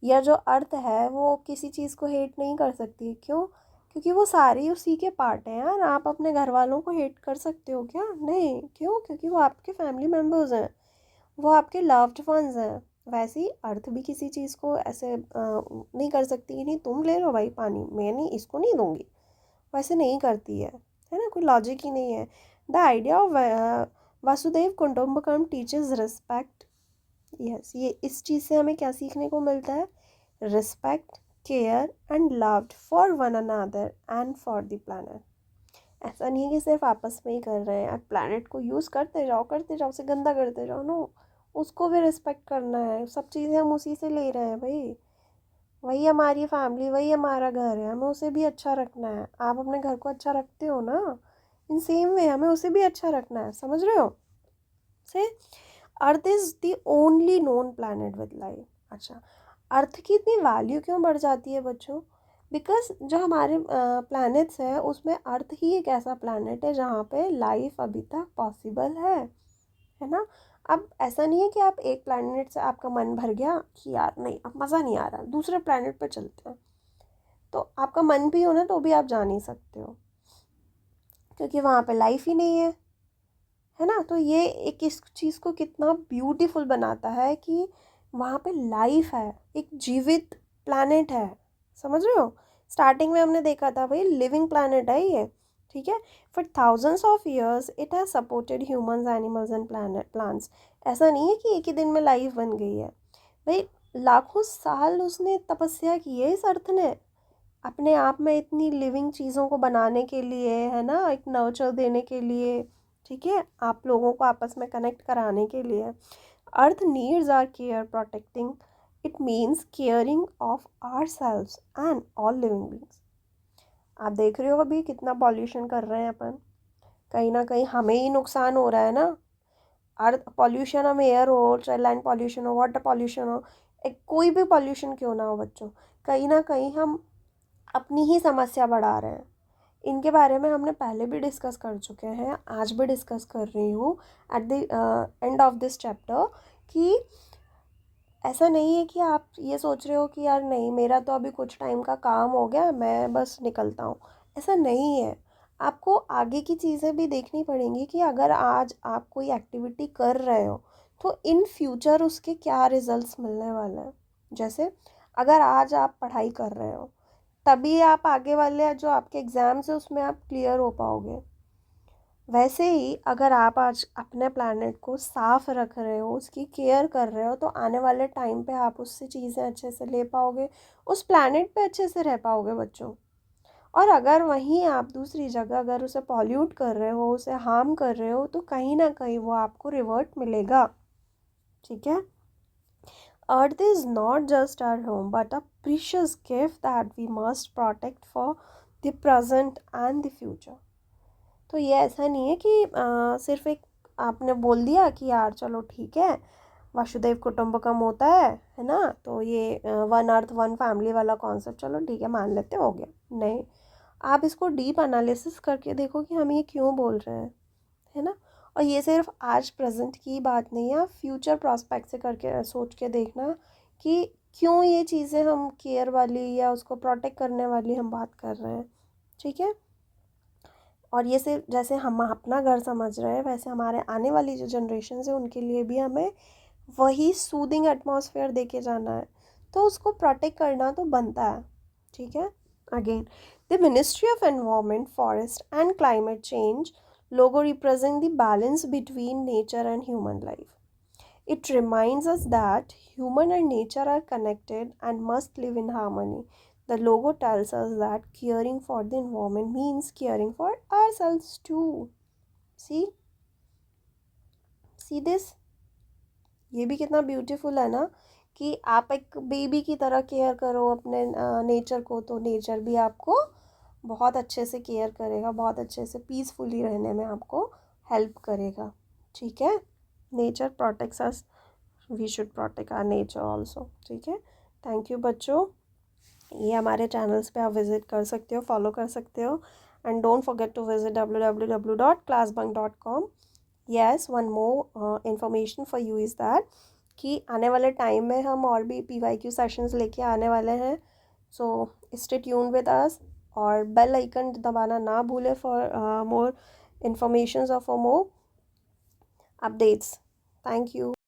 या जो अर्थ है वो किसी चीज़ को हेट नहीं कर सकती। क्यों? क्योंकि वो सारी उसी के पार्ट हैं यार। आप अपने घर वालों को हेट कर सकते हो क्या? नहीं। क्यों? क्योंकि वो आपके फैमिली मेम्बर्स हैं, वो आपके लव्ड वंस हैं। वैसे ही अर्थ भी किसी चीज़ को ऐसे नहीं कर सकती कि नहीं तुम ले लो भाई पानी, मैं नहीं, इसको नहीं दूंगी, वैसे नहीं करती है ना, कोई लॉजिक ही नहीं है। The idea of Vasudhaiva Kutumbakam teachers respect. Yes, ये इस चीज़ से हमें क्या सीखने को मिलता है, respect, care and love for one another and for the planet. ऐसा नहीं है कि सिर्फ आपस में ही कर रहे हैं, आप प्लानट को यूज़ करते जाओ, उसे गंदा करते जाओ, नो, उसको भी रिस्पेक्ट करना है। सब चीज़ें हम उसी से ले रहे हैं भाई, वही हमारी फैमिली, वही हमारा घर है, हमें उसे भी अच्छा रखना है। आप अपने घर को अच्छा रखते हो ना, इन सेम वे हमें उसे भी अच्छा रखना है, समझ रहे हो। से earth is the only known planet with life. अच्छा, अर्थ की इतनी वैल्यू क्यों बढ़ जाती है बच्चों? बिकॉज जो हमारे प्लैनेट्स हैं उसमें अर्थ ही एक ऐसा प्लैनेट है जहाँ पे लाइफ अभी तक पॉसिबल है ना। अब ऐसा नहीं है कि आप एक प्लैनेट से आपका मन भर गया कि यार नहीं अब मज़ा नहीं आ रहा, दूसरे प्लैनेट पर चलते हैं, तो आपका मन भी हो ना तो भी आप जा नहीं सकते हो, क्योंकि वहाँ पे लाइफ ही नहीं है ना। तो ये एक इस चीज़ को कितना ब्यूटीफुल बनाता है कि वहाँ पे लाइफ है, एक जीवित प्लैनेट है, समझ रहे हो। स्टार्टिंग में हमने देखा था भाई लिविंग प्लैनेट है ये। ठीक है। For thousands of years it has supported humans, animals and plants. ऐसा नहीं है कि एक ही दिन में लाइफ बन गई है भाई, लाखों साल उसने तपस्या की है इस अर्थ ने, अपने आप में इतनी लिविंग चीज़ों को बनाने के लिए, है ना, एक नर्चर देने के लिए। ठीक है, आप लोगों को आपस में कनेक्ट कराने के लिए। Earth needs our care, protecting it means caring of ourselves and all living beings. आप देख रहे हो अभी कितना पॉल्यूशन कर रहे हैं अपन, कहीं ना कहीं हमें ही नुकसान हो रहा है ना। अर्थ पॉल्यूशन, हम एयर हो, चाहे लैंड पॉल्यूशन हो, वाटर पॉल्यूशन हो, एक कोई भी पॉल्यूशन क्यों ना हो बच्चों, कहीं ना कहीं हम अपनी ही समस्या बढ़ा रहे हैं। इनके बारे में हमने पहले भी डिस्कस कर चुके हैं, आज भी डिस्कस कर रही हूँ at the end of this chapter, कि ऐसा नहीं है कि आप ये सोच रहे हो कि यार नहीं मेरा तो अभी कुछ टाइम का काम हो गया मैं बस निकलता हूँ, ऐसा नहीं है। आपको आगे की चीज़ें भी देखनी पड़ेंगी कि अगर आज आप कोई एक्टिविटी कर रहे हो तो इन फ्यूचर उसके क्या रिजल्ट्स मिलने वाले हैं। जैसे अगर आज आप पढ़ाई कर रहे हो तभी आप आगे वाले जो आपके एग्ज़ाम्स है उसमें आप क्लियर हो पाओगे। वैसे ही अगर आप आज अपने प्लैनेट को साफ रख रहे हो, उसकी केयर कर रहे हो, तो आने वाले टाइम पे आप उससे चीज़ें अच्छे से ले पाओगे, उस प्लैनेट पे अच्छे से रह पाओगे बच्चों। और अगर वहीं आप दूसरी जगह अगर उसे पॉल्यूट कर रहे हो, उसे हार्म कर रहे हो, तो कहीं ना कहीं वो आपको रिवर्ट मिलेगा। ठीक है। Earth is not just our home but a precious gift that we must protect for the present and the future. तो ये ऐसा नहीं है कि सिर्फ एक आपने बोल दिया कि यार चलो ठीक है, वासुदेव कुटुंबकम होता है ना, तो ये वन अर्थ वन फैमिली वाला कॉन्सेप्ट चलो ठीक है मान लेते, हो गया। नहीं, आप इसको डीप एनालिसिस करके देखो कि हम ये क्यों बोल रहे हैं, है ना। और ये सिर्फ आज प्रेजेंट की बात नहीं है, आप फ्यूचर प्रॉस्पेक्ट से करके सोच के देखना कि क्यों ये चीज़ें हम केयर वाली या उसको प्रोटेक्ट करने वाली हम बात कर रहे हैं। ठीक है। और ये सिर्फ जैसे हम अपना घर समझ रहे हैं, वैसे हमारे आने वाली जो जनरेशन है उनके लिए भी हमें वही सूदिंग एटमॉस्फेयर दे के जाना है, तो उसको प्रोटेक्ट करना तो बनता है। ठीक है। Again, the ministry of environment, forest and climate change logo represent the balance between nature and human life. It reminds us that human and nature are connected and must live in harmony. The logo tells us that caring for the environment means caring for ourselves too. See? See this? ये भी कितना beautiful है ना, कि आप एक baby की तरह केयर करो अपने नेचर को, तो नेचर भी आपको बहुत अच्छे से केयर करेगा, बहुत अच्छे से पीसफुली रहने में आपको हेल्प करेगा। ठीक है। Nature protects us, we should protect our nature also. ठीक है। थैंक यू बच्चों। ये हमारे चैनल्स पे आप विज़िट कर सकते हो, फॉलो कर सकते हो। And don't forget to visit www.classbunk.com. Yes, one more information for you is that कि आने वाले टाइम में हम और भी PYQ सेशंस लेके आने वाले हैं, so stay tune with us. और बेल आइकन दबाना ना भूले फॉर मोर इंफॉर्मेशन और for more updates. Thank you.